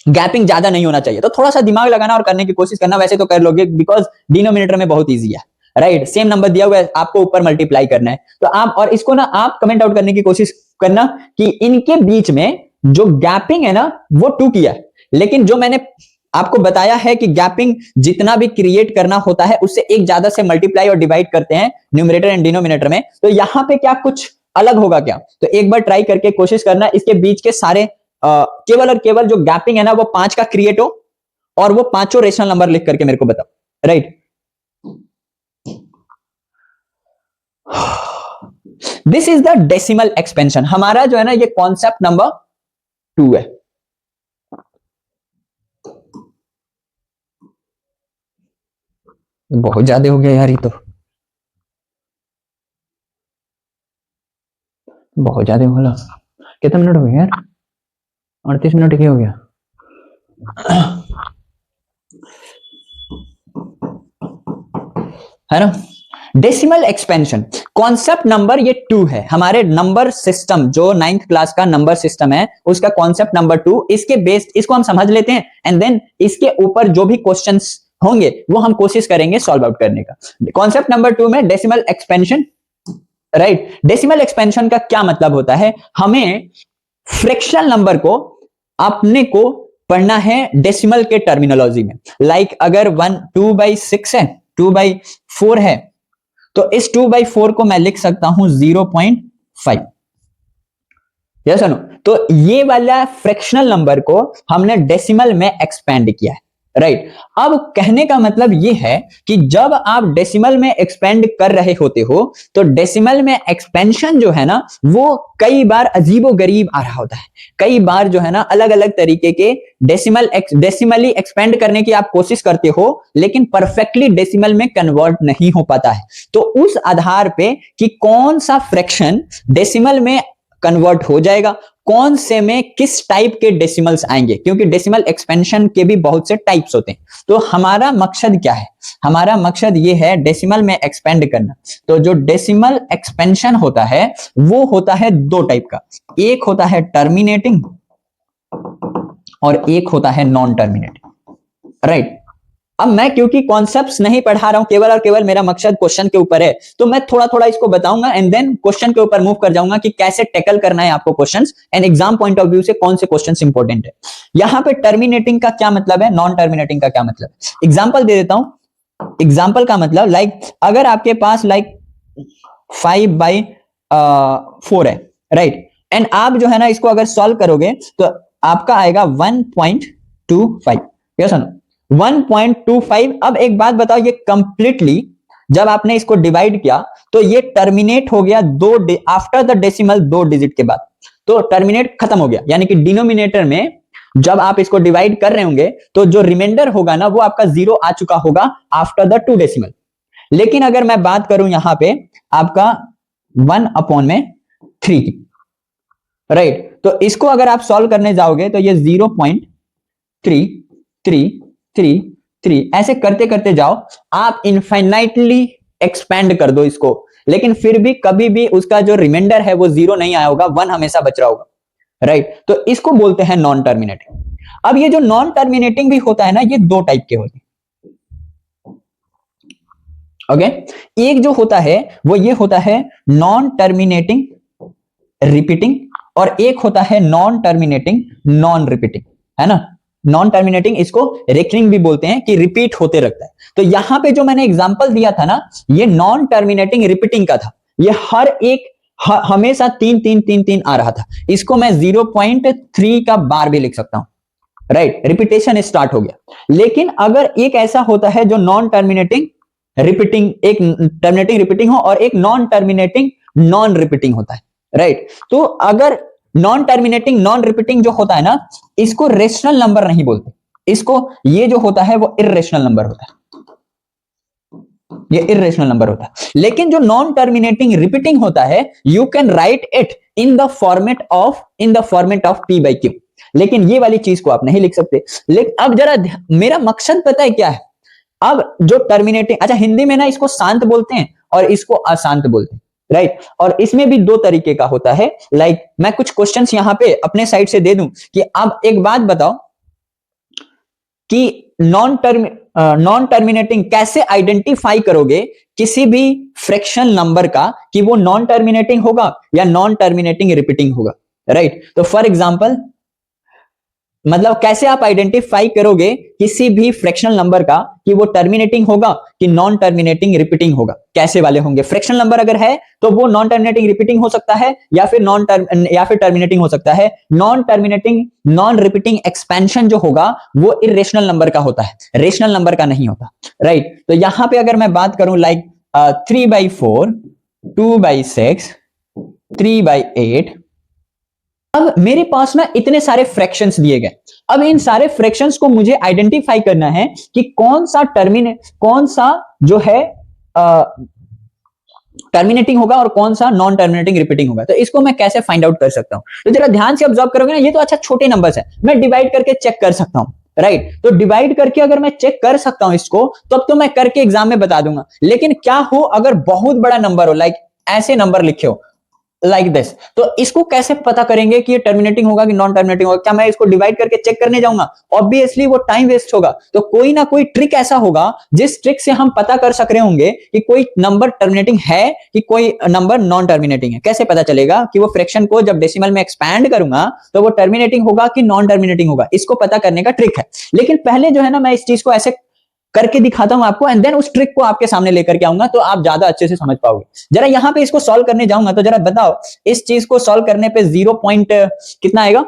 गैपिंग ज्यादा नहीं होना चाहिए। तो थोड़ा सा दिमाग लगाना और करने की कोशिश करना, वैसे तो कर लोगे बिकॉज डिनोमिनेटर में बहुत ईजी है, राइट। सेम नंबर दिया हुआ है, आपको ऊपर मल्टीप्लाई करना है। तो आप, और इसको ना आप कमेंट आउट करने की कोशिश करना कि इनके बीच में जो गैपिंग है ना वो 2 किया है, लेकिन जो मैंने आपको बताया है कि गैपिंग जितना भी क्रिएट करना होता है उससे एक ज्यादा से मल्टीप्लाई और डिवाइड करते हैं न्यूमरेटर एंड डिनोमिनेटर में। तो यहां पे क्या कुछ अलग होगा क्या? तो एक बार ट्राई करके कोशिश करना इसके बीच के सारे केवल और केवल जो गैपिंग है ना वो 5 का क्रिएट हो, और वो 5 रेशनल नंबर लिख करके मेरे को बताओ, right. This is the decimal expansion. हमारा जो है ना ये कॉन्सेप्ट नंबर 2 है। बहुत ज्यादा हो गया यार, ये तो बहुत ज्यादा हो गया। कितने मिनट हो गए यार? 38 मिनट ही हो गया। है ना। डेसिमल एक्सपेंशन कॉन्सेप्ट नंबर ये 2 है। हमारे नंबर सिस्टम जो 9th क्लास का नंबर सिस्टम है उसका कॉन्सेप्ट नंबर 2, इसके बेस्ड इसको हम समझ लेते हैं, एंड देन इसके ऊपर जो भी क्वेश्चंस होंगे वो हम कोशिश करेंगे सॉल्व आउट करने का। कॉन्सेप्ट नंबर 2 में decimal expansion, right. Decimal expansion का क्या मतलब होता है? हमें फ्रैक्शनल नंबर को अपने को पढ़ना है डेसिमल के टर्मिनोलॉजी में। लाइक अगर 2/6 है, 2/4 है, तो इस 2/4 को मैं लिख सकता हूं 0.5। Yes no. तो ये वाला फ्रैक्शनल नंबर को हमने डेसिमल में एक्सपेंड किया है, राइट। अब कहने का मतलब ये है कि जब आप डेसिमल में एक्सपेंड कर रहे होते हो तो डेसिमल में एक्सपेंशन जो है ना वो कई बार अजीबोगरीब आ रहा होता है। कई बार जो है ना अलग अलग तरीके के डेसिमली एक्सपेंड करने की आप कोशिश करते हो, लेकिन परफेक्टली डेसिमल में कन्वर्ट नहीं हो पाता है। तो उस आधार पे कि कौन सा फ्रैक्शन डेसिमल में कन्वर्ट हो जाएगा, कौन से में किस टाइप के डेसिमल्स आएंगे, क्योंकि डेसिमल एक्सपेंशन के भी बहुत से टाइप्स होते हैं। तो हमारा मकसद क्या है, हमारा मकसद ये है डेसिमल में एक्सपेंड करना। तो जो डेसिमल एक्सपेंशन होता है वो होता है दो टाइप का, एक होता है टर्मिनेटिंग और एक होता है नॉन टर्मिनेटिंग, राइट। अब मैं क्योंकि कॉन्सेप्ट्स नहीं पढ़ा रहा हूं, केवल और केवल मेरा मकसद क्वेश्चन के ऊपर है, तो मैं थोड़ा थोड़ा इसको बताऊंगा एंड देन क्वेश्चन के ऊपर मूव कर जाऊंगा कि कैसे टैकल करना है आपको questions, and exam point of view से कौन से क्वेश्चंस इंपॉर्टेंट है। यहां पे टर्मिनेटिंग का क्या मतलब है, नॉन टर्मिनेटिंग का क्या मतलब है, एग्जांपल दे देता हूं। एग्जांपल का मतलब लाइक अगर आपके पास लाइक 5/4 है, राइट, एंड आप जो है ना इसको अगर सॉल्व करोगे तो आपका आएगा 1.25, यस नो 1.25। अब एक बात बताओ, ये कंप्लीटली जब आपने इसको डिवाइड किया तो ये टर्मिनेट हो गया आफ्टर द डेसिमल 2 डिजिट के बाद, तो टर्मिनेट खत्म हो गया, यानी कि डिनोमिनेटर में जब आप इसको डिवाइड कर रहे होंगे तो जो रिमाइंडर होगा ना वो आपका 0 आ चुका होगा आफ्टर द 2 डेसिमल। लेकिन अगर मैं बात करूं यहां पे आपका 1/3 की, राइट, तो इसको अगर आप सॉल्व करने जाओगे तो ये 0.3333 ऐसे करते करते जाओ, आप इनफाइनाइटली एक्सपेंड कर दो इसको, लेकिन फिर भी कभी भी उसका जो रिमाइंडर है वो 0 नहीं आया होगा, 1 हमेशा बच रहा होगा, राइट। तो इसको बोलते हैं नॉन टर्मिनेटिंग। अब ये जो नॉन टर्मिनेटिंग भी होता है ना, ये दो टाइप के होते हैं, ओके। एक जो होता है वो ये होता है नॉन टर्मिनेटिंग रिपीटिंग, और एक होता है नॉन टर्मिनेटिंग नॉन रिपीटिंग, है ना। नॉन टर्मिनेटिंग इसको रेकरिंग भी बोलते हैं कि रिपीट होते रहता है। तो यहां पे जो मैंने एग्जांपल दिया था ना, ये नॉन टर्मिनेटिंग रिपीटिंग का था, ये हर एक हमेशा 3 आ रहा था। इसको मैं 0.3 का बार भी लिख सकता हूं, राइट, रिपीटेशन स्टार्ट हो गया। लेकिन अगर एक ऐसा होता है जो नॉन टर्मिनेटिंग रिपीटिंग, एक टर्मिनेटिंग रिपीटिंग हो और एक नॉन टर्मिनेटिंग नॉन रिपीटिंग होता है, राइट। तो अगर नॉन टर्मिनेटिंग नॉन रिपीटिंग जो होता है ना, इसको रेशनल नंबर नहीं बोलते, इसको ये जो होता है वो इर्रेशनल नंबर होता है, ये इर्रेशनल नंबर होता है। लेकिन जो नॉन टर्मिनेटिंग रिपीटिंग होता है, you can write it in the format of P/Q, लेकिन ये वाली चीज को आप नहीं लिख सकते। लेकिन अब जरा मेरा मकसद पता है क्या है, अब जो टर्मिनेटिंग, अच्छा हिंदी में ना इसको शांत बोलते हैं और इसको अशांत बोलते हैं, राइट। और इसमें भी दो तरीके का होता है। लाइक मैं कुछ क्वेश्चंस यहां पे अपने साइड से दे दूं कि अब एक बात बताओ कि नॉन टर्मिनेटिंग कैसे आइडेंटिफाई करोगे किसी भी फ्रैक्शन नंबर का कि वो नॉन टर्मिनेटिंग होगा या नॉन टर्मिनेटिंग रिपीटिंग होगा, राइट। तो फॉर एग्जांपल, मतलब कैसे आप आइडेंटिफाई करोगे किसी भी फ्रैक्शनल नंबर का कि वो टर्मिनेटिंग होगा कि नॉन टर्मिनेटिंग रिपीटिंग होगा, कैसे वाले होंगे। फ्रैक्शनल नंबर अगर है तो वो नॉन टर्मिनेटिंग रिपीटिंग हो सकता है या फिर टर्मिनेटिंग हो सकता है। Non terminating non repeating expansion जो होगा वो इर्रेशनल नंबर का होता है, रेशनल नंबर का नहीं होता, राइट। तो यहां पे अगर मैं बात करूं लाइक 3/4, 2/6, 3/8, अब मेरे पास ना इतने सारे फ्रैक्शंस दिए गए। अब इन सारे फ्रैक्शंस को मुझे आइडेंटिफाई करना है कि कौन सा जो है टर्मिनेटिंग होगा और कौन सा नॉन टर्मिनेटिंग रिपीटिंग होगा। तो इसको मैं कैसे फाइंड आउट कर सकता हूं, तो जरा ध्यान से ऑब्जर्व करोगे ना, ये तो अच्छा छोटे नंबर्स है, मैं डिवाइड करके चेक कर सकता हूं, राइट। तो डिवाइड करके अगर मैं चेक कर सकता हूं इसको, तब तो मैं करके एग्जाम में बता दूंगा। लेकिन क्या हो अगर बहुत बड़ा नंबर हो, लाइक ऐसे नंबर लिखे हो लाइक दिस, तो इसको कैसे पता करेंगे कि ये टर्मिनेटिंग होगा कि नॉन टर्मिनेटिंग होगा। क्या मैं इसको डिवाइड करके चेक करने जाऊंगा? ऑब्वियसली वो टाइम वेस्ट होगा। तो कोई ना कोई ट्रिक ऐसा होगा जिस ट्रिक से हम पता कर सक रहे होंगे कि कोई नंबर टर्मिनेटिंग है कि कोई नंबर नॉन टर्मिनेटिंग है। कैसे पता चलेगा कि वो फ्रैक्शन को जब डेसिमल में एक्सपैंड करूंगा तो वो टर्मिनेटिंग होगा कि नॉन टर्मिनेटिंग होगा, इसको पता करने का ट्रिक है। लेकिन पहले जो है ना, मैं इस चीज को ऐसे करके दिखाता हूं आपको, एंड देन उस ट्रिक को आपके सामने लेकर के आऊंगा, तो आप ज्यादा अच्छे से समझ पाओगे। जरा यहां पे इसको सॉल्व करने जाऊंगा तो जरा बताओ, इस चीज को सॉल्व करने पे 0 पॉइंट कितना आएगा?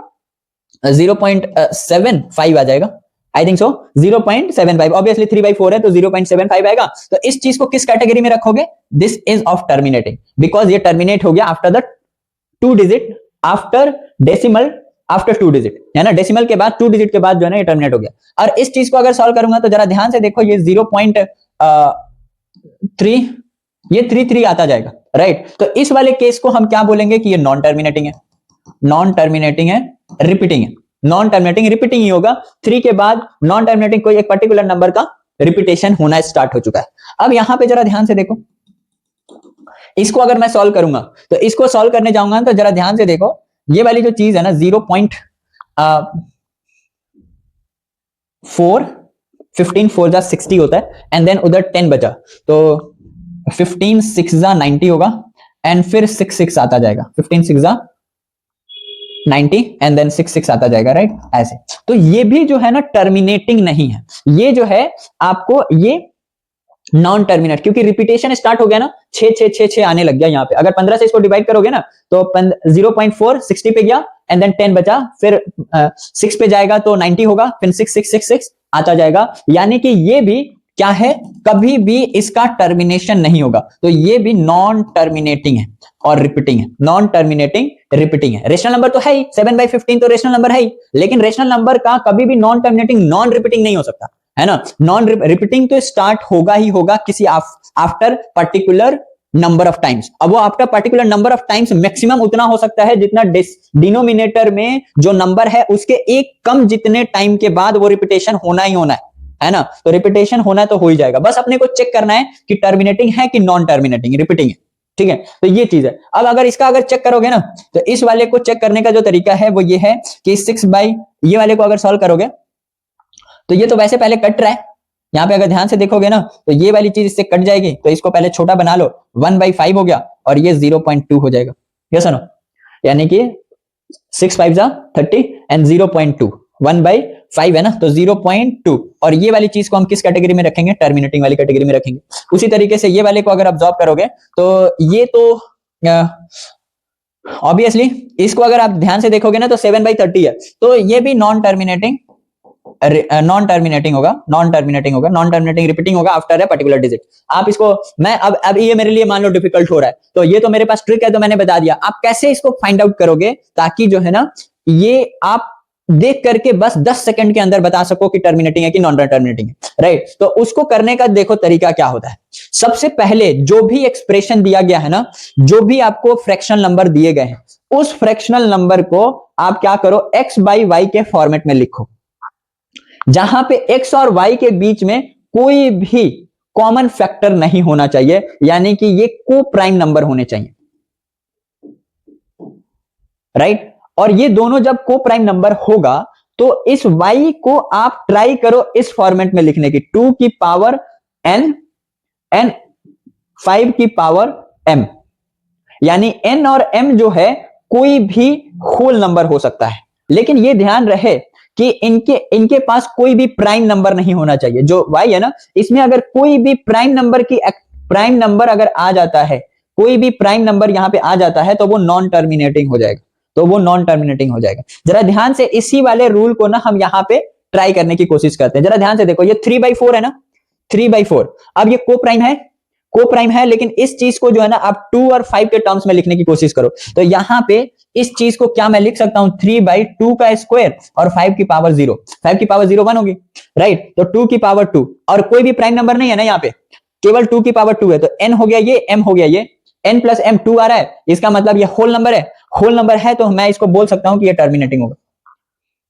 0.75 आ जाएगा, आई थिंक सो 0.75। ऑब्वियसली 3/4 है तो 0.75 आएगा। तो इस चीज को किस कैटेगरी में रखोगे? This is of terminating, because ये टर्मिनेट हो गया after the 2 digit, after decimal, after 2 digit, है ना। डेसिमल के बाद 2 डिजिट के बाद जो है ना ये टर्मिनेट हो गया। और इस चीज को अगर सॉल्व करूंगा तो जरा ध्यान से देखो, ये 0.3, ये 3 आता जाएगा, राइट। तो इस वाले केस को हम क्या बोलेंगे कि ये नॉन टर्मिनेटिंग है, नॉन टर्मिनेटिंग है, रिपीटिंग है। नॉन टर्मिनेटिंग रिपीटिंग ही होगा। 3 के बाद नॉन टर्मिनेटिंग कोई एक पर्टिकुलर नंबर का रिपीटेशन होना स्टार्ट हो चुका है। अब यहां पे जरा ध्यान से देखो, इसको अगर मैं सॉल्व करूंगा तो इसको सॉल्व करने जाऊंगा तो जरा ध्यान से देखो, ये वाली जो चीज है ना 0.4 15 4 जा 60 होता है, एंड देन उधर 10 बचा, तो 15 6 जा 90 होगा, एंड फिर 6 6 आता जाएगा, 15 6 जा 90 एंड देन 6 6 आता जाएगा, राइट? ऐसे तो ये भी जो है ना टर्मिनेटिंग नहीं है, ये जो है आपको ये नॉन टर्मिनेट, क्योंकि रिपीटेशन स्टार्ट हो गया ना, 6 6 6 6 आने लग गया यहाँ पे। अगर 15 से इसको डिवाइड करोगे ना तो 0.4 60 पे गया, एंड देन 10 बचा, फिर 6 पे जाएगा तो 90 होगा, फिर 6 6 6 6 आता जाएगा। यानी कि ये भी क्या है, कभी भी इसका टर्मिनेशन नहीं होगा, तो ये भी नॉन टर्मिनेटिंग है और रिपीटिंग है। नॉन टर्मिनेटिंग रिपीटिंग है। रेशनल नंबर तो है ही, 7/15 तो रेशनल नंबर है ही, लेकिन रेशनल नंबर का कभी भी नॉन टर्मिनेटिंग नॉन रिपीटिंग नहीं हो सकता, है ना? नॉन रिपीटिंग तो स्टार्ट होगा ही होगा किसी after particular number of times. अब वो after particular number of times maximum उतना हो सकता है जितना डिनोमिनेटर में जो नंबर है उसके एक कम जितने टाइम के बाद वो रिपीटेशन होना ही होना है ना? तो रिपीटेशन होना तो हो ही जाएगा, बस अपने को चेक करना है कि टर्मिनेटिंग है कि नॉन टर्मिनेटिंग, रिपीटिंग है, ठीक है? तो ये चीज है। अब अगर इसका अगर चेक करोगे ना तो इस वाले को चेक करने का जो तरीका है वो ये है कि 6 बाई ये वाले को अगर सॉल्व करोगे तो ये तो वैसे पहले कट रहा है, यहाँ पे अगर ध्यान से देखोगे ना तो ये वाली चीज इससे कट जाएगी, तो इसको पहले छोटा बना लो, 1/5 हो गया और ये 0.2 हो जाएगा, यस नो? यानी कि 6 5 जा 30 एंड 0.2, 1/5 है ना, तो 0.2। और ये वाली चीज को हम किस कैटेगरी में रखेंगे? टर्मिनेटिंग वाली कैटेगरी में रखेंगे। उसी तरीके से ये वाले को अगर ऑब्जर्व करोगे तो ये तो ऑब्वियसली इसको अगर आप ध्यान से देखोगे ना तो 7/30 है, तो ये भी नॉन टर्मिनेटिंग होगा, नॉन टर्मिनेटिंग रिपीटिंग होगा आफ्टर ए पर्टिकुलर डिजिट। आप इसको मैं अब ये मेरे लिए मान लो डिफिकल्ट हो रहा है, तो ये तो मेरे पास ट्रिक है, तो मैंने बता दिया। आप कैसे इसको फाइंड आउट करोगे ताकि जो है ना ये आप देख करके बस 10 सेकंड के अंदर बता सको कि टर्मिनेटिंग है कि नॉन टर्मिनेटिंग है, राइट? तो उसको करने का देखो तरीका क्या होता है। सबसे पहले जो भी एक्सप्रेशन दिया गया है ना, जो भी आपको फ्रैक्शनल नंबर दिए गए हैं, उस फ्रैक्शनल नंबर को आप क्या करो, x/y के फॉर्मेट में लिखो, जहां पे x और y के बीच में कोई भी कॉमन फैक्टर नहीं होना चाहिए, यानी कि ये को प्राइम नंबर होने चाहिए, राइट? और ये दोनों जब को प्राइम नंबर होगा तो इस y को आप ट्राई करो इस फॉर्मेट में लिखने की, 2 की पावर n एंड 5 की पावर m, यानी n और m जो है कोई भी होल नंबर हो सकता है, लेकिन ये ध्यान रहे कि इनके पास कोई भी प्राइम नंबर नहीं होना चाहिए। जो y है ना, इसमें अगर कोई भी प्राइम नंबर अगर आ जाता है, कोई भी प्राइम नंबर यहां पे आ जाता है तो वो नॉन टर्मिनेटिंग हो जाएगा, जरा ध्यान से इसी वाले रूल को ना हम यहां पे ट्राई करने की कोशिश करते हैं। जरा ध्यान से देखो, ये 3/4 है ना, 3/4। अब ये को प्राइम है, लेकिन इस चीज को जो है ना आप 2 और 5 के टर्म्स में लिखने की कोशिश करो, तो यहां पे इस चीज को क्या मैं लिख सकता हूं, 3/2 का स्क्वायर और 5 की पावर 0, 5 की पावर 0 1 होगी, राइट? तो 2 की पावर 2, और कोई भी प्राइम नंबर नहीं है ना यहाँ पे, केवल 2 की पावर 2 है, तो n हो गया ये, m हो गया ये, n प्लस m 2 आ रहा है, इसका मतलब ये होल नंबर है, तो मैं इसको बोल सकता हूं कि ये टर्मिनेटिंग होगा,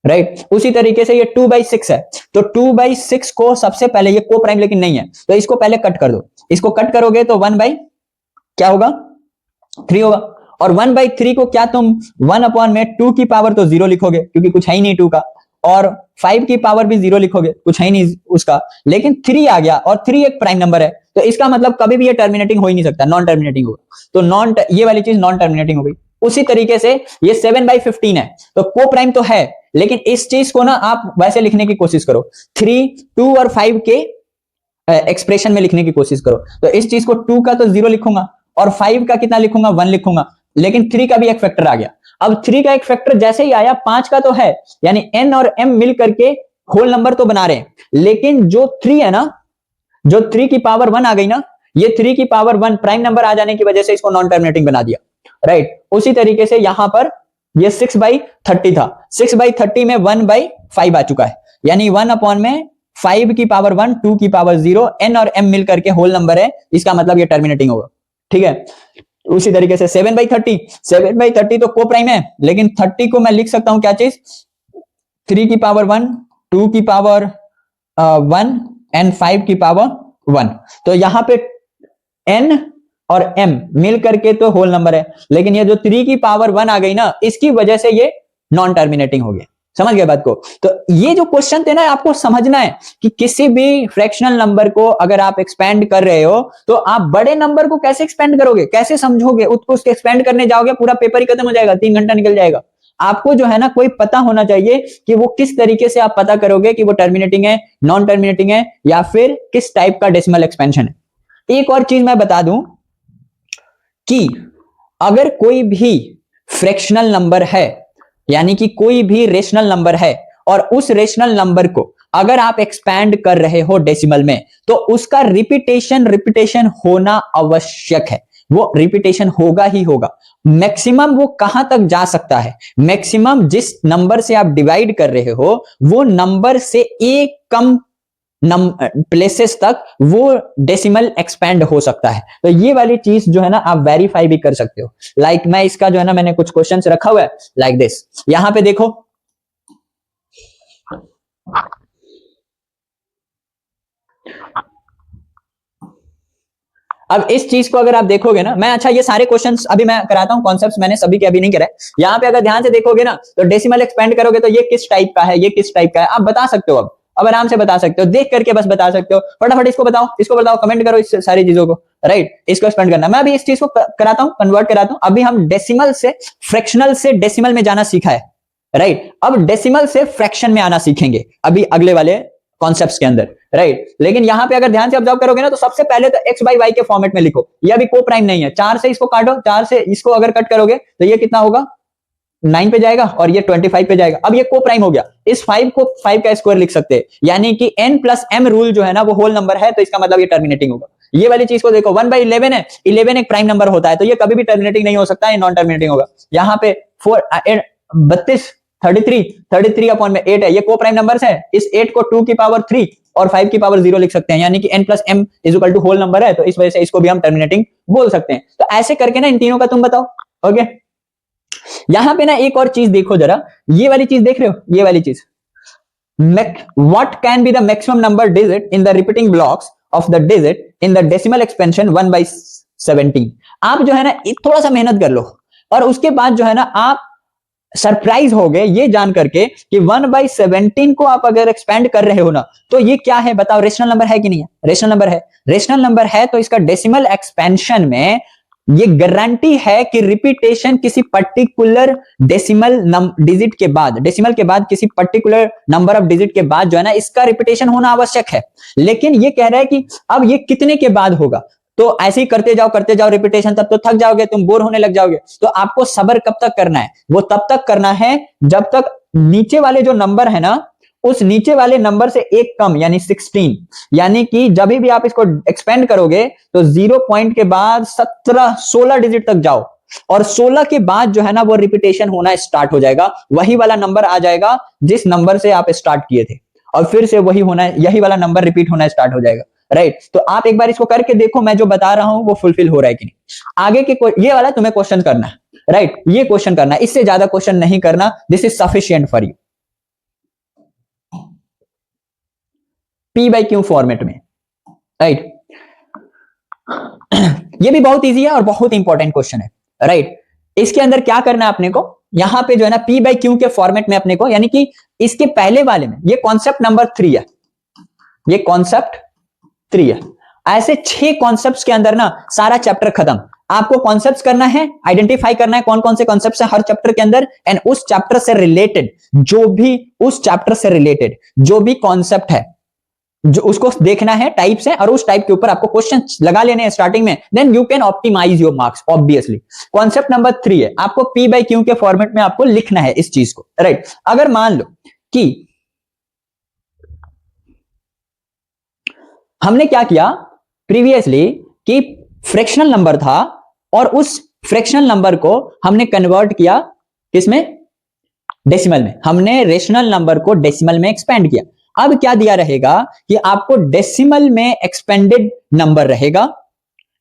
राइट? उसी तरीके से ये 2/6 है, तो 2/6 को सबसे पहले, ये को प्राइम लेकिन नहीं है, तो इसको पहले कट कर दो, इसको कट करोगे तो 1/क्या होगा, 3 होगा, और 1/3 को क्या तुम 1/2 की पावर तो 0 लिखोगे क्योंकि कुछ है ही नहीं 2 का, और 5 की पावर भी 0 लिखोगे, कुछ है ही नहीं उसका, लेकिन 3 आ गया और 3 एक प्राइम नंबर है, तो इसका मतलब कभी भी ये टर्मिनेटिंग हो ही नहीं सकता, नॉन टर्मिनेटिंग होगा, तो ये वाली चीज नॉन टर्मिनेटिंग हो गई। उसी तरीके से ये 7/15 है, तो को प्राइम तो है, लेकिन इस चीज को ना आप वैसे लिखने की कोशिश करो, 3 2 और 5 के एक्सप्रेशन में लिखने की कोशिश करो, तो इस चीज को 2 का तो 0 लिखूंगा और 5 का कितना लिखूंगा, 1 लिखूंगा, लेकिन 3 का भी एक फैक्टर आ गया। अब 3 का एक फैक्टर जैसे ही आया, 5 का तो है, यानी n और m मिल करके होल नंबर तो बना रहे हैं, लेकिन जो 3 है ना, जो 3 की पावर 1 आ गई ना, ये 3 की पावर 1 प्राइम नंबर आ जाने की वजह से इसको नॉन टर्मिनेटिंग बना दिया, राइट? उसी तरीके से यहां पर ये 6/30 था, 6/30 में 1/5 आ चुका है, यानी 1/5 की पावर 1 2 की पावर 0, n और m मिल करके होल नंबर है, इसका मतलब ये टर्मिनेटिंग होगा, ठीक है? उसी तरीके से 7/30, 7/30 तो को प्राइम है, लेकिन 30 को मैं लिख सकता हूं क्या चीज, 3 की पावर 1, 2 की पावर 1 एंड 5 की पावर 1। तो यहां पे n और m मिल करके तो होल नंबर है, लेकिन ये जो 3 की पावर 1 आ गई ना, इसकी वजह से ये नॉन टर्मिनेटिंग हो गया। समझ गए बात को? तो ये जो क्वेश्चन थे ना, आपको समझना है कि किसी भी फ्रैक्शनल नंबर को अगर आप एक्सपेंड कर रहे हो तो आप बड़े नंबर को कैसे एक्सपेंड करोगे, कैसे समझोगे, उसको एक्सपेंड करने जाओगे पूरा पेपर ही खत्म हो जाएगा, 3 घंटा निकल जाएगा। आपको जो है ना कोई पता होना चाहिए कि वो किस तरीके से आप पता करोगे कि वो टर्मिनेटिंग है, नॉन टर्मिनेटिंग है, या फिर किस टाइप का डेसिमल एक्सपेंशन है। एक और चीज मैं बता दूं कि अगर कोई भी फ्रैक्शनल नंबर है, यानी कि कोई भी रेशनल नंबर है, और उस रेशनल नंबर को अगर आप एक्सपैंड कर रहे हो डेसिमल में, तो उसका रिपीटेशन होना आवश्यक है। वो रिपीटेशन होगा ही होगा। मैक्सिमम वो कहां तक जा सकता है, मैक्सिमम जिस नंबर से आप डिवाइड कर रहे हो वो नंबर से एक कम प्लेसेस तक वो डेसिमल एक्सपेंड हो सकता है। तो ये वाली चीज जो है ना आप वेरीफाई भी कर सकते हो। लाइक मैं इसका जो है ना मैंने कुछ क्वेश्चंस रखा हुआ है लाइक दिस, यहां पे देखो, अब इस चीज को अगर आप देखोगे ना, मैं अच्छा ये सारे क्वेश्चंस अभी मैं कराता हूं, कॉन्सेप्ट्स मैंने सभी के अभी नहीं कराए। यहां पे अगर ध्यान से देखोगे ना तो डेसिमल एक्सपेंड करोगे तो ये किस टाइप का है, ये किस टाइप का है, आप बता सकते हो। अब आराम से बता सकते हो, देख करके बस बता सकते हो। फटाफट इसको बताओ, कमेंट करो इस सारी चीजों को, राइट। इसको एक्सपेंड करना, मैं अभी इस चीज को कराता हूं, कन्वर्ट कराता हूं। अभी हम डेसिमल से फ्रैक्शनल से डेसिमल में जाना सीखा है, राइट। अब डेसिमल से फ्रैक्शन में आना सीखेंगे अभी अगले वाले कॉन्सेप्ट्स के अंदर, राइट। लेकिन यहां पे अगर ध्यान से ऑब्जर्व करोगे ना तो सबसे पहले तो x बाई वाई के फॉर्मेट में लिखो। ये अभी को प्राइम नहीं है, 4 से इसको काटो, 4 से इसको अगर कट करोगे तो ये कितना होगा, 9 पे जाएगा और ये 25 पे जाएगा। अब ये को प्राइम हो गया, इस 5 को 5 का स्क्वायर लिख सकते हैं, यानी कि n प्लस m रूल जो है ना वो होल नंबर है, तो इसका मतलब ये टर्मिनेटिंग होगा। ये वाली चीज को देखो, 1/11 है, 11 एक प्राइम नंबर होता है, तो ये कभी भी टर्मिनेटिंग नहीं हो सकता, ये नॉन टर्मिनेटिंग होगा। यहाँ पे 33 अपॉन में 8 है, ये को प्राइम नंबर है। इस 8 को 2 की पावर 3 और 5 की पावर 0 लिख सकते हैं, यानी कि n plus m is equal to whole number है, तो इस वजह से इसको भी हम टर्मिनेटिंग बोल सकते हैं। तो ऐसे करके ना इन तीनों का तुम बताओ, ओके। यहां पे ना एक और चीज देखो जरा, ये वाली चीज देख रहे हो, ये वाली चीज, what can be the maximum number digit in the repeating blocks of the digit in the decimal expansion 1/17। आप जो है ना थोड़ा सा मेहनत कर लो और उसके बाद जो है ना आप सरप्राइज हो गए ये जान करके कि 1/17 को आप अगर एक्सपेंड कर रहे हो ना, तो ये क्या है बताओ, रेशनल नंबर है कि नहीं है? रेशनल नंबर है। रेशनल नंबर है तो इसका डेसिमल एक्सपेंशन में ये गारंटी है कि रिपीटेशन किसी पर्टिकुलर डेसिमल डिजिट के बाद, डेसिमल के बाद किसी पर्टिकुलर नंबर ऑफ डिजिट के बाद जो है ना इसका रिपीटेशन होना आवश्यक है। लेकिन ये कह रहा है कि अब ये कितने के बाद होगा, तो ऐसे ही करते जाओ रिपीटेशन, तब तो थक जाओगे, तुम बोर होने लग जाओगे। तो आपको सब्र कब तक करना है, वो तब तक करना है जब तक नीचे वाले जो नंबर है ना उस नीचे वाले नंबर से एक कम, यानी 16, यानी कि जब भी आप इसको एक्सपेंड करोगे तो 0 पॉइंट के बाद 16 डिजिट तक जाओ, और 16 के बाद जो है ना वो रिपीटेशन होना स्टार्ट हो जाएगा, वही वाला नंबर आ जाएगा जिस नंबर से आप स्टार्ट किए थे, और फिर से वही होना है, यही वाला नंबर रिपीट होना स्टार्ट हो जाएगा, राइट। तो आप एक बार इसको करके देखो, मैं जो बता रहा हूं वो फुलफिल हो रहा है कि नहीं। आगे के ये वाला तुम्हें क्वेश्चन करना है, राइट, ये क्वेश्चन करना है, इससे ज्यादा क्वेश्चन नहीं करना, this is sufficient for you. P/Q format में, राइट। ये भी बहुत इजी है और बहुत इंपॉर्टेंट क्वेश्चन है, राइट। इसके अंदर क्या करना है अपने को, यहां पे जो है ना P/Q के फॉर्मेट में अपने को, यानी कि इसके पहले वाले में ये कॉन्सेप्ट नंबर 3 है, ये कॉन्सेप्ट 3 है। ऐसे 6 कॉन्सेप्ट्स के अंदर ना सारा चैप्टर खत्म। आपको कॉन्सेप्ट्स करना है, आइडेंटिफाई करना है कौन कौन से कॉन्सेप्ट्स है हर चैप्टर के अंदर, एंड उस चैप्टर से रिलेटेड जो भी कॉन्सेप्ट है जो उसको देखना है टाइप से, और उस टाइप के ऊपर आपको क्वेश्चन लगा लेने हैं स्टार्टिंग में, then you can optimize your marks obviously. Concept number 3 है, आपको P/Q के फॉर्मेट में आपको लिखना है इस चीज को, राइट। अगर मान लो कि हमने क्या किया प्रीवियसली कि फ्रैक्शनल नंबर था और उस फ्रैक्शनल नंबर को हमने कन्वर्ट किया किसमें, डेसिमल में। हमने रेशनल नंबर को डेसिमल में एक्सपेंड किया। अब क्या दिया रहेगा कि आपको डेसिमल में एक्सपेंडेड नंबर रहेगा,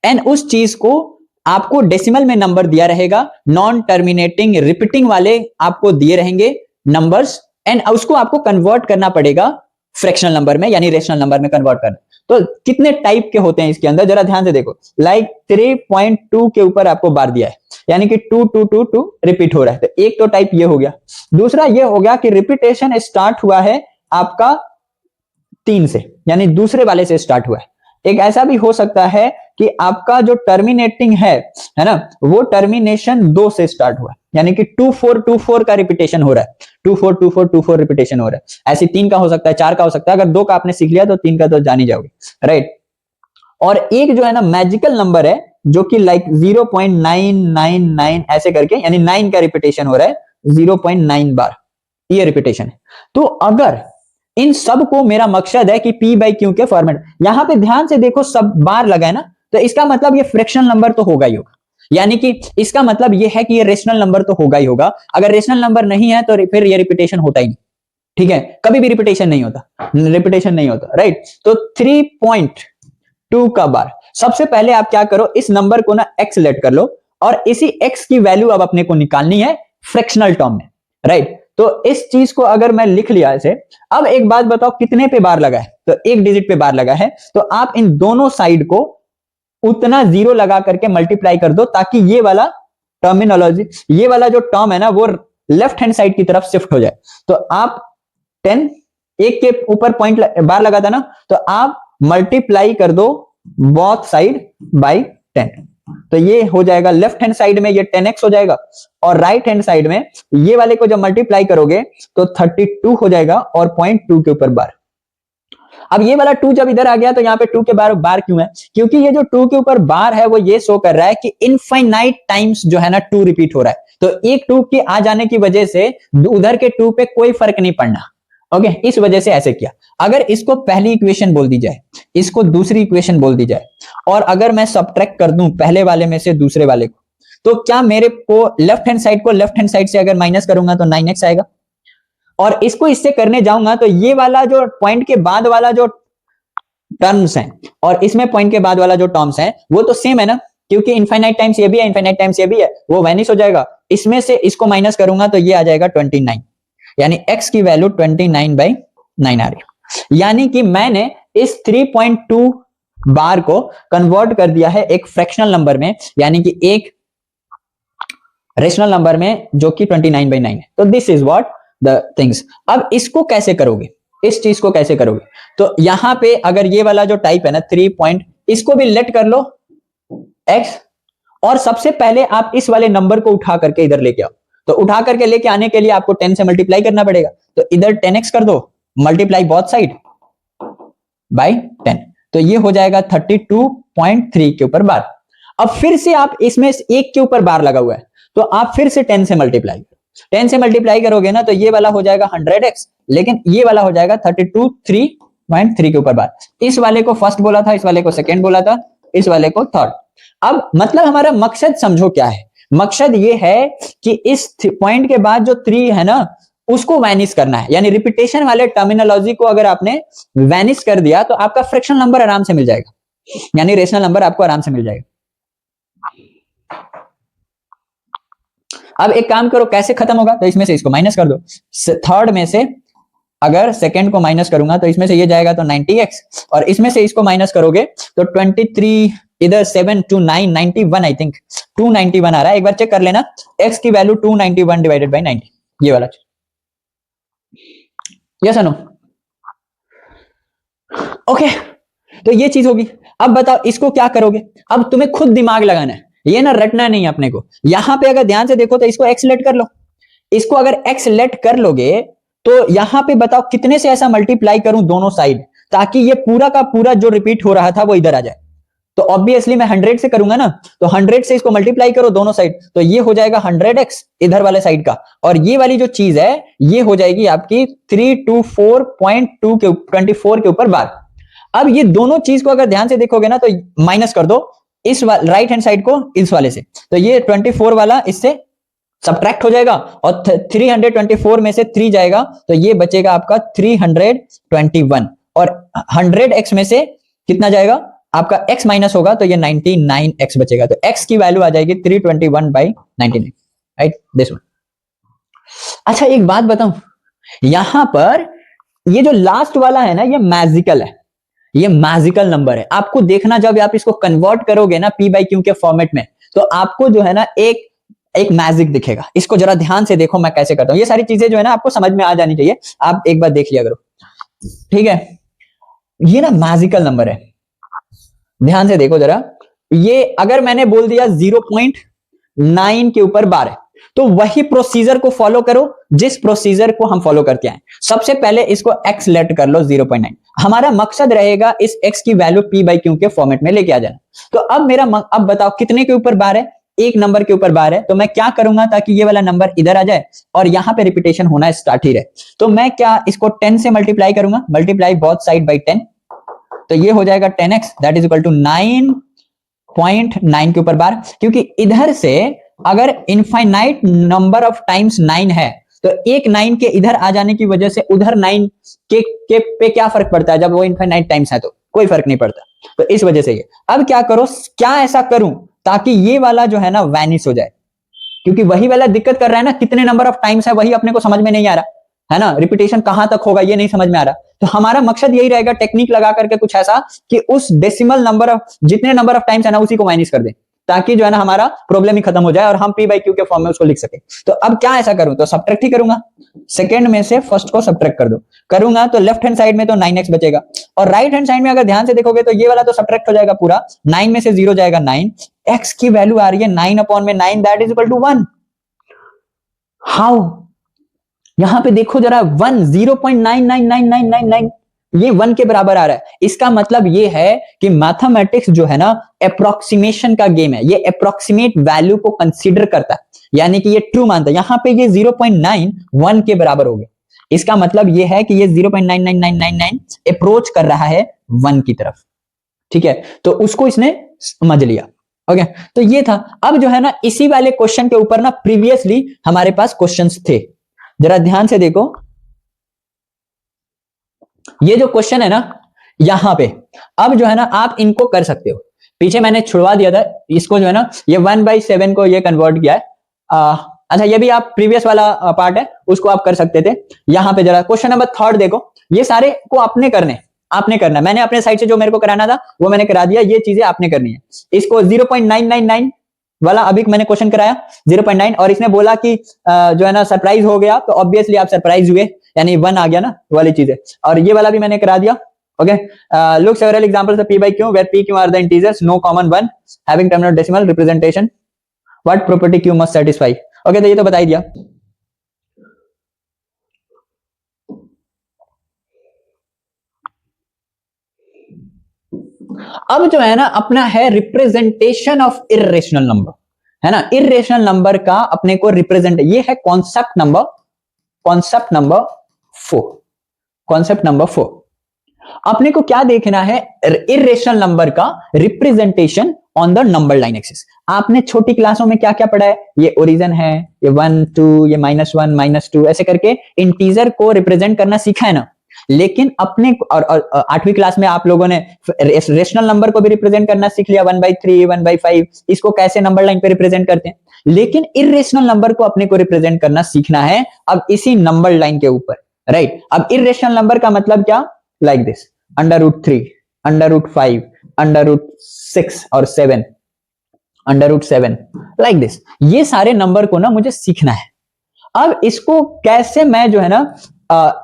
एंड उस चीज को आपको डेसिमल में नंबर दिया रहेगा, नॉन टर्मिनेटिंग रिपीटिंग वाले आपको दिए रहेंगे नंबर्स, एंड उसको आपको कन्वर्ट करना पड़ेगा फ्रैक्शनल नंबर में, यानी रेशनल नंबर में कन्वर्ट करना। तो कितने टाइप के होते हैं इसके अंदर, जरा ध्यान से देखो। लाइक 3.2 के ऊपर आपको बार दिया है, यानी कि 2 रिपीट हो रहा है, तो एक तो टाइप ये हो गया। दूसरा ये हो गया कि रिपीटेशन स्टार्ट हुआ है आपका 3 से, यानी दूसरे वाले से स्टार्ट हुआ है। एक ऐसा भी हो सकता है कि आपका जो टर्मिनेटिंग है ना, वो टर्मिनेशन 2 से स्टार्ट हुआ है, यानी कि 2424 का रिपीटेशन हो रहा है, 242424 रिपीटेशन हो रहा है। ऐसे 3 का हो सकता है, 4 का हो सकता है। अगर 2 का आपने सीख लिया तो 3 का तो जान ही जाओगे, राइट। और एक जो है ना मैजिकल नंबर है, जो कि लाइक 0.999 ऐसे करके, यानी 9 का रिपीटेशन हो रहा है 0.9 बार, ये रिपीटेशन है। तो अगर इन सब को, मेरा मकसद है कि P बाई Q के फॉर्मेट, यहां पे ध्यान से देखो सब बार लगा है ना, तो इसका मतलब ये फ्रैक्शनल नंबर तो होगा ही होगा, यानी कि इसका मतलब ये है कि ये रेशनल नंबर तो होगा ही होगा। अगर रेशनल नंबर नहीं है तो फिर ये रिपीटेशन होता ही नहीं, ठीक है, कभी भी रिपीटेशन नहीं होता, रिपीटेशन नहीं होता, राइट। तो 3.2 का बार, सबसे पहले आप क्या करो, इस नंबर को ना x लेट कर लो, और इसी x की वैल्यू अब अपने को निकालनी है फ्रैक्शनल टर्म में, राइट। तो इस चीज को अगर मैं लिख लिया ऐसे, अब एक बात बताओ कितने पे बार लगा है, तो एक डिजिट पे बार लगा है, तो आप इन दोनों साइड को उतना 0 लगा करके मल्टीप्लाई कर दो, ताकि ये वाला टर्मिनोलॉजी, ये वाला जो टर्म है ना, वो लेफ्ट हैंड साइड की तरफ शिफ्ट हो जाए। तो आप 10, एक के ऊपर पॉइंट बार लगा था ना, तो आप मल्टीप्लाई कर दो बोथ साइड बाई 10, तो ये हो जाएगा लेफ्ट हैंड साइड में ये 10x हो जाएगा, और राइट हैंड साइड में ये वाले को जब मल्टीप्लाई करोगे तो 32 हो जाएगा, और 0.2 के ऊपर बार। अब ये वाला 2 जब इधर आ गया तो यहाँ पे 2 के बार क्यों है, क्योंकि ये जो 2 के ऊपर बार है वो ये शो कर रहा है कि इनफाइनाइट टाइम्स जो है ना 2 रिपीट हो रहा है, तो एक 2 के आ जाने की वजह से उधर के 2 पे कोई फर्क नहीं पड़ना, ओके, इस वजह से ऐसे किया। अगर इसको पहली इक्वेशन बोल दी जाए, इसको दूसरी इक्वेशन बोल दी जाए, और अगर मैं सबट्रैक्ट कर दूं पहले वाले में से दूसरे वाले को, तो क्या मेरे को लेफ्ट हैंड साइड को लेफ्ट हैंड साइड से अगर माइनस करूंगा तो 9x आएगा, और इसको इससे करने जाऊंगा तो ये वाला जो पॉइंट के बाद वाला जो टर्म्स है और इसमें पॉइंट के बाद वाला जो टर्म्स है वो तो सेम है ना, क्योंकि इनफाइनाइट टाइम्स ये भी है, इनफाइनाइट टाइम्स ये भी है, वो वैनिश हो जाएगा। इसमें से इसको माइनस करूंगा तो ये आ जाएगा 29, यानी x की वैल्यू 29/9 आ रही, यानी कि मैंने इस 3.2 बार को कन्वर्ट कर दिया है एक फ्रैक्शनल नंबर में, यानी कि एक रेशनल नंबर में, जो कि 29/9 है। तो this is what the things. अब इसको कैसे करोगे, इस चीज को कैसे करोगे, तो यहां पे अगर ये वाला जो टाइप है ना 3 पॉइंट, इसको भी लेट कर लो x, और सबसे पहले आप इस वाले नंबर को उठा करके इधर लेके आओ। तो उठा करके लेके आने के लिए आपको 10 से मल्टीप्लाई करना पड़ेगा, तो इधर 10x कर दो, मल्टीप्लाई बोथ साइड बाय 10, तो ये हो जाएगा 32.3 के ऊपर बार। अब फिर से आप इसमें एक के ऊपर बार लगा हुआ है, तो आप फिर से 10 से मल्टीप्लाई करो, 10 से मल्टीप्लाई करोगे ना तो ये वाला हो जाएगा 100x, लेकिन ये वाला हो जाएगा 32.3 के ऊपर बार। इस वाले को फर्स्ट बोला था, इस वाले को सेकंड बोला था, इस वाले को थर्ड। अब मतलब हमारा मकसद समझो क्या है, मकसद ये है कि इस पॉइंट के बाद जो 3 है ना उसको वैनिश करना है, यानी रिपीटेशन वाले टर्मिनोलॉजी को अगर आपने वैनिश कर दिया तो आपका फ्रैक्शनल नंबर आराम से मिल जाएगा, यानी रेशनल नंबर आपको आराम से मिल जाएगा। अब एक काम करो, कैसे खत्म होगा, तो इसमें से इसको माइनस कर दो, थर्ड में से अगर सेकंड को माइनस करूंगा तो इसमें से ये जाएगा तो 90x, और इसमें से इसको माइनस करोगे तो 23, इधर 7 to 9 91, आई थिंक 291 आ रहा है, एक बार चेक कर लेना, x की वैल्यू 291 डिवाइडेड बाय 90, ये वाला। यस नो, ओके, तो ये चीज होगी। अब बताओ इसको क्या करोगे, अब तुम्हें खुद दिमाग लगाना है, ये ना रटना नहीं अपने को। यहां पे अगर ध्यान से देखो तो इसको x लेट कर लो, इसको अगर x लेट कर लोगे तो यहां पे बताओ कितने से ऐसा मल्टीप्लाई करूं दोनों साइड, ताकि ये पूरा का पूरा जो रिपीट हो रहा था वो इधर आ जाए। तो ऑब्वियसली मैं 100 से करूंगा ना, तो 100 से इसको मल्टीप्लाई करो दोनों साइड, तो ये हो जाएगा 100x इधर वाले साइड का, और ये वाली जो चीज है ये हो जाएगी आपकी 324.2 के 24 के ऊपर बार। अब ये दोनों चीज को अगर ध्यान से देखोगे ना तो माइनस कर दो इस राइट हैंड साइड को इस वाले से, तो ये 24 वाला इससे सबट्रैक्ट हो जाएगा, और 324 में से 3 जाएगा तो ये बचेगा आपका 321, और 100x में से कितना जाएगा आपका x माइनस होगा तो ये 99x बचेगा, तो x की वैल्यू आ जाएगी 321/99, राइट दिस वन। अच्छा एक बात बताऊं, यहां पर ये जो लास्ट वाला है ना, ये मैजिकल है, ये मैजिकल नंबर है। आपको देखना जब आप इसको कन्वर्ट करोगे ना p बाई क्यू के फॉर्मेट में, तो आपको जो है ना एक मैजिक दिखेगा। इसको जरा ध्यान से देखो मैं कैसे करता हूं। ये सारी चीजें जो है ना आपको समझ में आ जानी चाहिए, आप एक बार देख लिया करो, ठीक है। ये ना मैजिकल नंबर है, ध्यान से देखो जरा। ये अगर मैंने बोल दिया 0.9 के ऊपर 12, तो वही प्रोसीजर को फॉलो करो जिस प्रोसीजर को हम फॉलो करते हैं। सबसे पहले इसको x लेट कर लो 0.9। हमारा मकसद रहेगा इस x की वैल्यू p बाई क्यू के फॉर्मेट में लेके आ जाना। तो अब अब बताओ कितने के ऊपर 12 है, एक नंबर के ऊपर 12 है, तो मैं क्या करूंगा ताकि ये वाला नंबर इधर आ जाए और यहां पे रिपीटेशन होना स्टार्ट ही रहे। तो मैं क्या इसको 10 से मल्टीप्लाई करूंगा, मल्टीप्लाई बोथ साइड बाई 10, तो ये हो जाएगा 10x that is equal to 9.9 के ऊपर 12, क्योंकि इधर से अगर इनफाइनाइट नंबर ऑफ टाइम्स 9 है, तो एक 9 के इधर आ जाने की वजह से उधर 9 के पे क्या फर्क पड़ता है, जब वो इनफाइनाइट टाइम्स है तो कोई फर्क नहीं पड़ता। तो इस वजह से ये अब क्या करो, क्या ऐसा करूं ताकि ये वाला जो है ना वैनिश हो जाए, क्योंकि वही वाला दिक्कत कर रहा है ना, कितने नंबर ऑफ टाइम्स है वही अपने को समझ में नहीं आ रहा है ना, रिपीटेशन कहां तक होगा ये नहीं समझ में आ रहा। तो हमारा मकसद यही रहेगा टेक्निक लगा करके कुछ ऐसा कि उस डेसिमल नंबर ऑफ जितने नंबर ऑफ टाइम्स है ना उसी को माइनस कर दें, ताकि जो है ना हमारा प्रॉब्लम ही खत्म हो जाए और हम p बाई क्यू के फॉर्म में उसको लिख सके। तो अब क्या ऐसा करूं, तो सब्ट्रैक्ट ही करूंगा, सेकंड में से फर्स्ट को सब्ट्रैक्ट कर दो, करूंगा तो लेफ्ट हैंड साइड में तो 9x बचेगा, और राइट हैंड साइड में अगर ध्यान से देखोगे तो ये वाला तो सब्ट्रैक्ट हो जाएगा पूरा, 9 में से 0 जाएगा 9, x की वैल्यू आ रही है 9/9 that is equal to 1। How, यहां पे देखो जरा 1 0.99999 ये 1 के बराबर आ रहा है। इसका मतलब ये है कि मैथमेटिक्स जो है ना अप्रोक्सीमेशन का गेम है, ये अप्रोक्सीमेट वैल्यू को कंसीडर करता है, यानी कि ये ट्रू मानता है। यहां पे ये 0.9 1 के बराबर हो गया, इसका मतलब ये है कि ये 0.99999 अप्रोच कर रहा है 1 की तरफ, ठीक है। तो उसको इसने समझ लिया, ओके। तो ये था। अब जो है ना इसी वाले क्वेश्चन के ऊपर ना प्रीवियसली हमारे पास क्वेश्चंस थे, जरा ध्यान से देखो। ये जो क्वेश्चन है ना यहां पे, अब जो है ना आप इनको कर सकते हो, पीछे मैंने छुड़वा दिया था इसको, जो है ना ये 1/7 को ये कन्वर्ट किया है। अच्छा ये भी आप प्रीवियस वाला पार्ट है उसको आप कर सकते थे। यहां पे जरा क्वेश्चन नंबर 3 देखो, ये सारे को आपने करना, मैंने अपने साइड से जो मेरे को कराना था वो मैंने करा दिया, ये चीजें आपने करनी है। इसको 0.999 वाला अभी मैंने क्वेश्चन कराया 0.9, और इसने बोला कि जो है ना सरप्राइज हो गया, तो ऑब्वियसली आप सरप्राइज हुए, यानी 1 आ गया ना वाली चीजें। और ये वाला भी मैंने करा दिया, okay. Look several examples of p by q where p q are the integers no common one having terminal decimal representation, what property q must satisfy. Okay तो ये तो बता ही दिया। अब जो है ना अपना है रिप्रेजेंटेशन ऑफ इर्रेशनल नंबर, है ना। इर्रेशनल नंबर का अपने को रिप्रेजेंट, ये है कॉन्सेप्ट नंबर 4। अपने को क्या देखना है, इर्रेशनल नंबर का representation on the number line axis. आपने छोटी क्लासों में क्या क्या पढ़ा है, ये ओरिजिन है, ये 1 2, ये -1 -2 ऐसे करके इंटीजर को रिप्रेजेंट करना सीखा है ना। लेकिन अपने और 8वीं क्लास में आप लोगों ने रेशनल नंबर को भी रिप्रेजेंट करना सीख लिया, 1/3 1/5, इसको कैसे नंबर लाइन पे रिप्रेजेंट करते हैं। लेकिन इर्रेशनल नंबर को अपने को रिप्रेजेंट करना सीखना है अब इसी नंबर लाइन के ऊपर, राइट। अब इर्रेशनल नंबर का मतलब क्या, लाइक दिस, √3 √5 √6 और 7 √7 लाइक दिस। ये सारे नंबर को ना मुझे सीखना है। अब इसको कैसे मैं जो है ना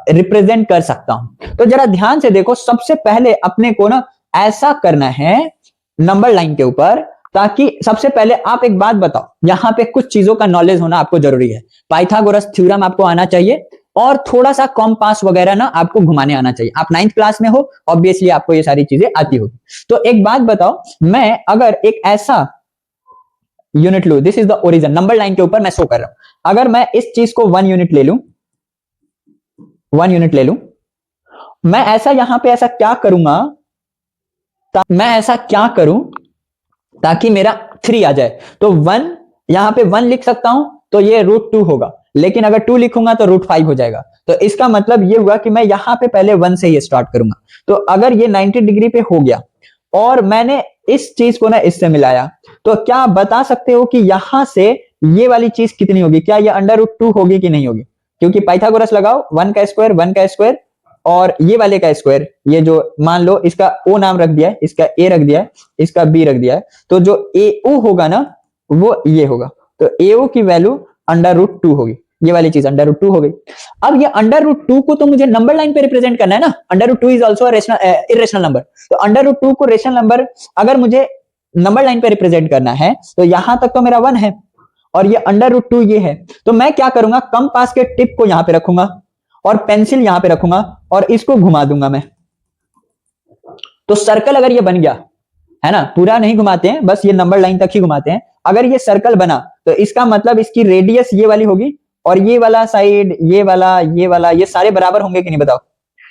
रिप्रेजेंट कर सकता हूं, तो जरा ध्यान से देखो। सबसे पहले अपने को ना ऐसा करना है नंबर लाइन के ऊपर, ताकि सबसे पहले आप एक बात बताओ, यहां पे कुछ चीजों का नॉलेज होना आपको जरूरी है। पाइथागोरस थ्योरम आपको आना चाहिए, और थोड़ा सा कॉम्पास वगैरह ना आपको घुमाने आना चाहिए। आप 9th क्लास में हो, ऑब्वियसली आपको ये सारी चीजें आती होगी। तो एक बात बताओ, मैं अगर एक ऐसा यूनिट लू, this is the origin, number line के ऊपर मैं शो कर रहा हूं। अगर मैं इस चीज को 1 यूनिट ले लूं, 1 यूनिट ले लूं, मैं ऐसा यहां पे ऐसा क्या करूंगा, मैं ऐसा क्या करूं ताकि मेरा 3 आ जाए। तो 1 यहां पे 1 लिख सकता हूं, तो ये √2 होगा, लेकिन अगर 2 लिखूंगा तो √5 हो जाएगा। तो इसका मतलब ये हुआ कि मैं यहां पे पहले 1 से ही स्टार्ट करूंगा। तो अगर ये 90 डिग्री पे हो गया, और मैंने इस चीज को ना इससे मिलाया, तो क्या आप बता सकते हो कि यहां से ये वाली चीज कितनी होगी? क्या ये √2 होगी कि नहीं होगी? क्योंकि पाइथागोरस लगाओ, 1 का स्क्वायर और ये वाले का स्क्वायर, ये जो मान लो इसका ओ नाम रख दिया है, इसका ए रख दिया है, इसका बी रख दिया है, तो जो ए ओ होगा ना वो ये होगा। तो ए ओ की वैल्यू √2 होगी, ये वाली चीज √2 हो गई। अब ये √2 को तो मुझे नंबर लाइन पे रिप्रेजेंट करना है ना, √2 इज ऑल्सो इरेशनल नंबर, तो √2 को रेशनल नंबर अगर मुझे नंबर लाइन पे रिप्रेजेंट करना है तो यहां तक तो मेरा 1 है और ये √2 ये है। तो मैं क्या करूंगा, कंपास के टिप को यहां पे रखूंगा और पेंसिल यहां पे रखूंगा और इसको घुमा दूंगा मैं। तो सर्कल अगर ये बन गया है ना, पूरा नहीं घुमाते हैं, बस ये नंबर लाइन तक ही घुमाते हैं। अगर ये सर्कल बना तो इसका मतलब इसकी रेडियस ये वाली होगी और ये वाला साइड, ये वाला, ये सारे बराबर होंगे कि नहीं बताओ?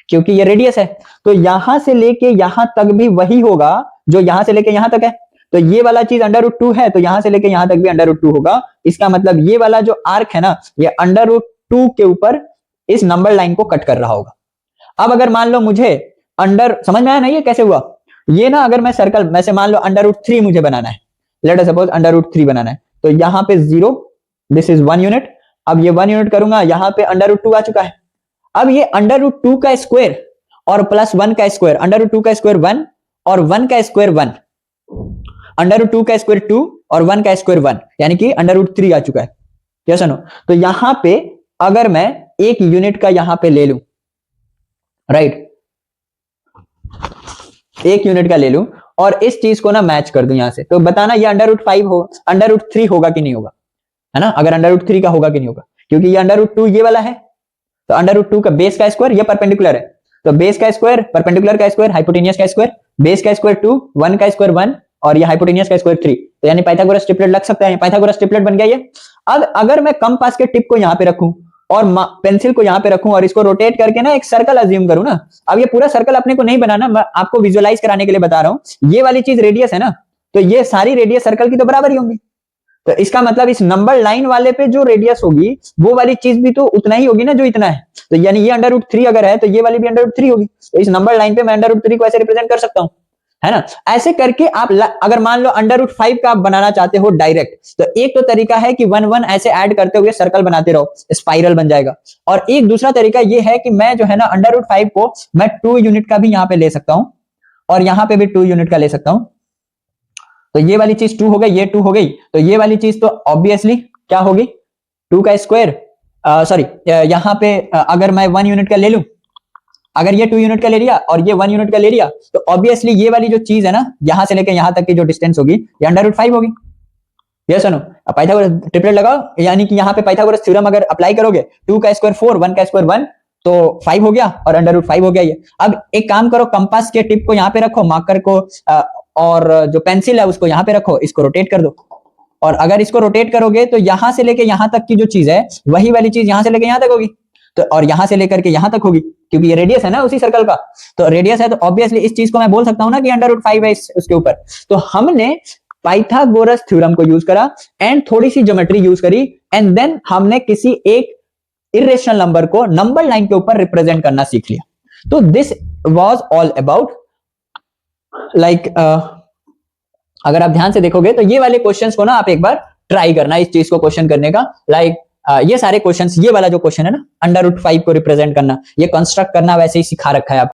क्योंकि ये रेडियस है, तो यहां से लेके यहां तक भी वही होगा जो यहां से लेके यहां तक है। तो ये वाला चीज √2 है, तो यहां से लेके यहां तक भी √2 होगा। इसका मतलब ये वाला जो आर्क है ना, ये √2 के ऊपर इस नंबर लाइन को कट कर रहा होगा। अब अगर मान लो मुझे समझ में आया ना ये कैसे हुआ? ये ना अगर मैं सर्कल में से मान लो √3 मुझे बनाना है, लेट अस सपोज √3 बनाना है, तो यहां पे 0, दिस इज 1 यूनिट। अब ये 1 यूनिट करूंगा, यहां पे √2 आ चुका है। अब ये √2 का स्क्वायर और प्लस 1 का स्क्वायर, √2 का स्क्वायर 1 और 1 का स्क्वायर 1, √2 का स्क्वायर 2 और 1 का स्क्वायर 1, यानी कि √3 आ चुका है। क्या सुनो, तो यहां पे अगर मैं 1 यूनिट का यहां पे ले लूं, राइट, 1 यूनिट का ले लूं और इस चीज को ना मैच कर दूं यहां से, तो बताना ये √5 हो √3 होगा कि नहीं होगा, है ना? अगर √3 का होगा कि नहीं होगा, क्योंकि ये √2 ये वाला है, तो √2 का बेस का स्क्वायर, ये परपेंडिकुलर है, तो बेस का स्क्वायर, परपेंडिकुलर का स्क्वायर, हाइपोटेनियस का स्क्वायर, बेस का स्क्वायर 2, 1 का स्क्वायर 1 और ये हाइपोटेनियस का स्क्वायर 3, तो यानी पाइथागोरस ट्रिपलेट लग सकता है। पाइथागोरस ट्रिपलेट बन गया ये। अब अगर मैं कंपास के टिप को यहां पे रखूं और पेंसिल को यहां पे रखूं और इसको रोटेट करके ना एक सर्कल अज्यूम करूं ना, अब ये पूरा सर्कल अपने को नहीं बनाना, मैं आपको विजुअलाइज कराने के लिए बता रहा हूं। ये वाली चीज रेडियस है ना, तो ये सारी रेडियस सर्कल की तो बराबर ही होंगी, तो इसका मतलब इस नंबर लाइन वाले पे जो रेडियस होगी वो वाली चीज भी तो उतना ही होगी ना जो इतना है, तो यानी ये √3 अगर है तो ये वाली भी √3 होगी। तो इस नंबर लाइन पे मैं √3 को ऐसे रिप्रेजेंट कर सकता हूं, है ना? ऐसे करके आप अगर मान लो √5 का आप बनाना चाहते हो डायरेक्ट, तो एक तो तरीका है कि 1 1 ऐसे ऐड करते हुए सर्कल बनाते रहो, स्पाइरल बन जाएगा। और एक दूसरा तरीका ये है कि मैं जो है ना √5 को मैं 2 यूनिट का भी यहां पे ले सकता हूं और यहां पे भी 2 यूनिट का ले सकता हूं। तो ये वाली चीज 2 हो गई, ये 2 हो गई, तो ये वाली चीज तो ऑब्वियसली क्या होगी, 2 का स्क्वायर, सॉरी यहां पे अगर मैं 1 यूनिट का ले लूं, अगर ये 2 यूनिट का ले लिया और ये 1 यूनिट का ले लिया, तो ऑब्वियसली ये वाली जो चीज है ना यहां से लेकर यहां तक की जो डिस्टेंस होगी ये √5 होगी। यस और नो? अब पाइथागोरस ट्रिपलेट लगाओ, यानी कि यहां पे पाइथागोरस थ्योरम अगर अप्लाई करोगे, 2 का स्क्वायर 4, 1 का स्क्वायर 1, तो 5 हो गया और √5 हो गया ये। अब एक काम करो, कंपास के टिप को यहां पे रखो, मार्कर को और जो पेंसिल है उसको यहां पे रखो, इसको रोटेट कर दो, और अगर इसको रोटेट करोगे तो यहां से लेके यहां तक की जो चीज है वही वाली चीज यहां से लेके यहां तक होगी, तो और यहां से लेकर के यहां तक होगी, क्योंकि ये रेडियस है ना उसी सर्कल का, तो रेडियस है तो ऑब्वियसली इस चीज को मैं बोल सकता हूं ना कि √5 है उसके ऊपर। तो हमने पाइथागोरस थ्योरम को यूज करा एंड थोड़ी सी ज्योमेट्री यूज करी एंड देन हमने किसी एक इरेशनल नंबर को नंबर लाइन के ऊपर रिप्रेजेंट करना सीख लिया। तो this was all about like अगर आप ध्यान से देखोगे तो ये वाले क्वेश्चंस को ना आप एक बार ट्राई करना इस चीज को क्वेश्चन करने का, लाइक ये सारे क्वेश्चंस, ये वाला जो क्वेश्चन है ना √5 को रिप्रेजेंट करना, ये कंस्ट्रक्ट करना वैसे ही सिखा रखा है आपको।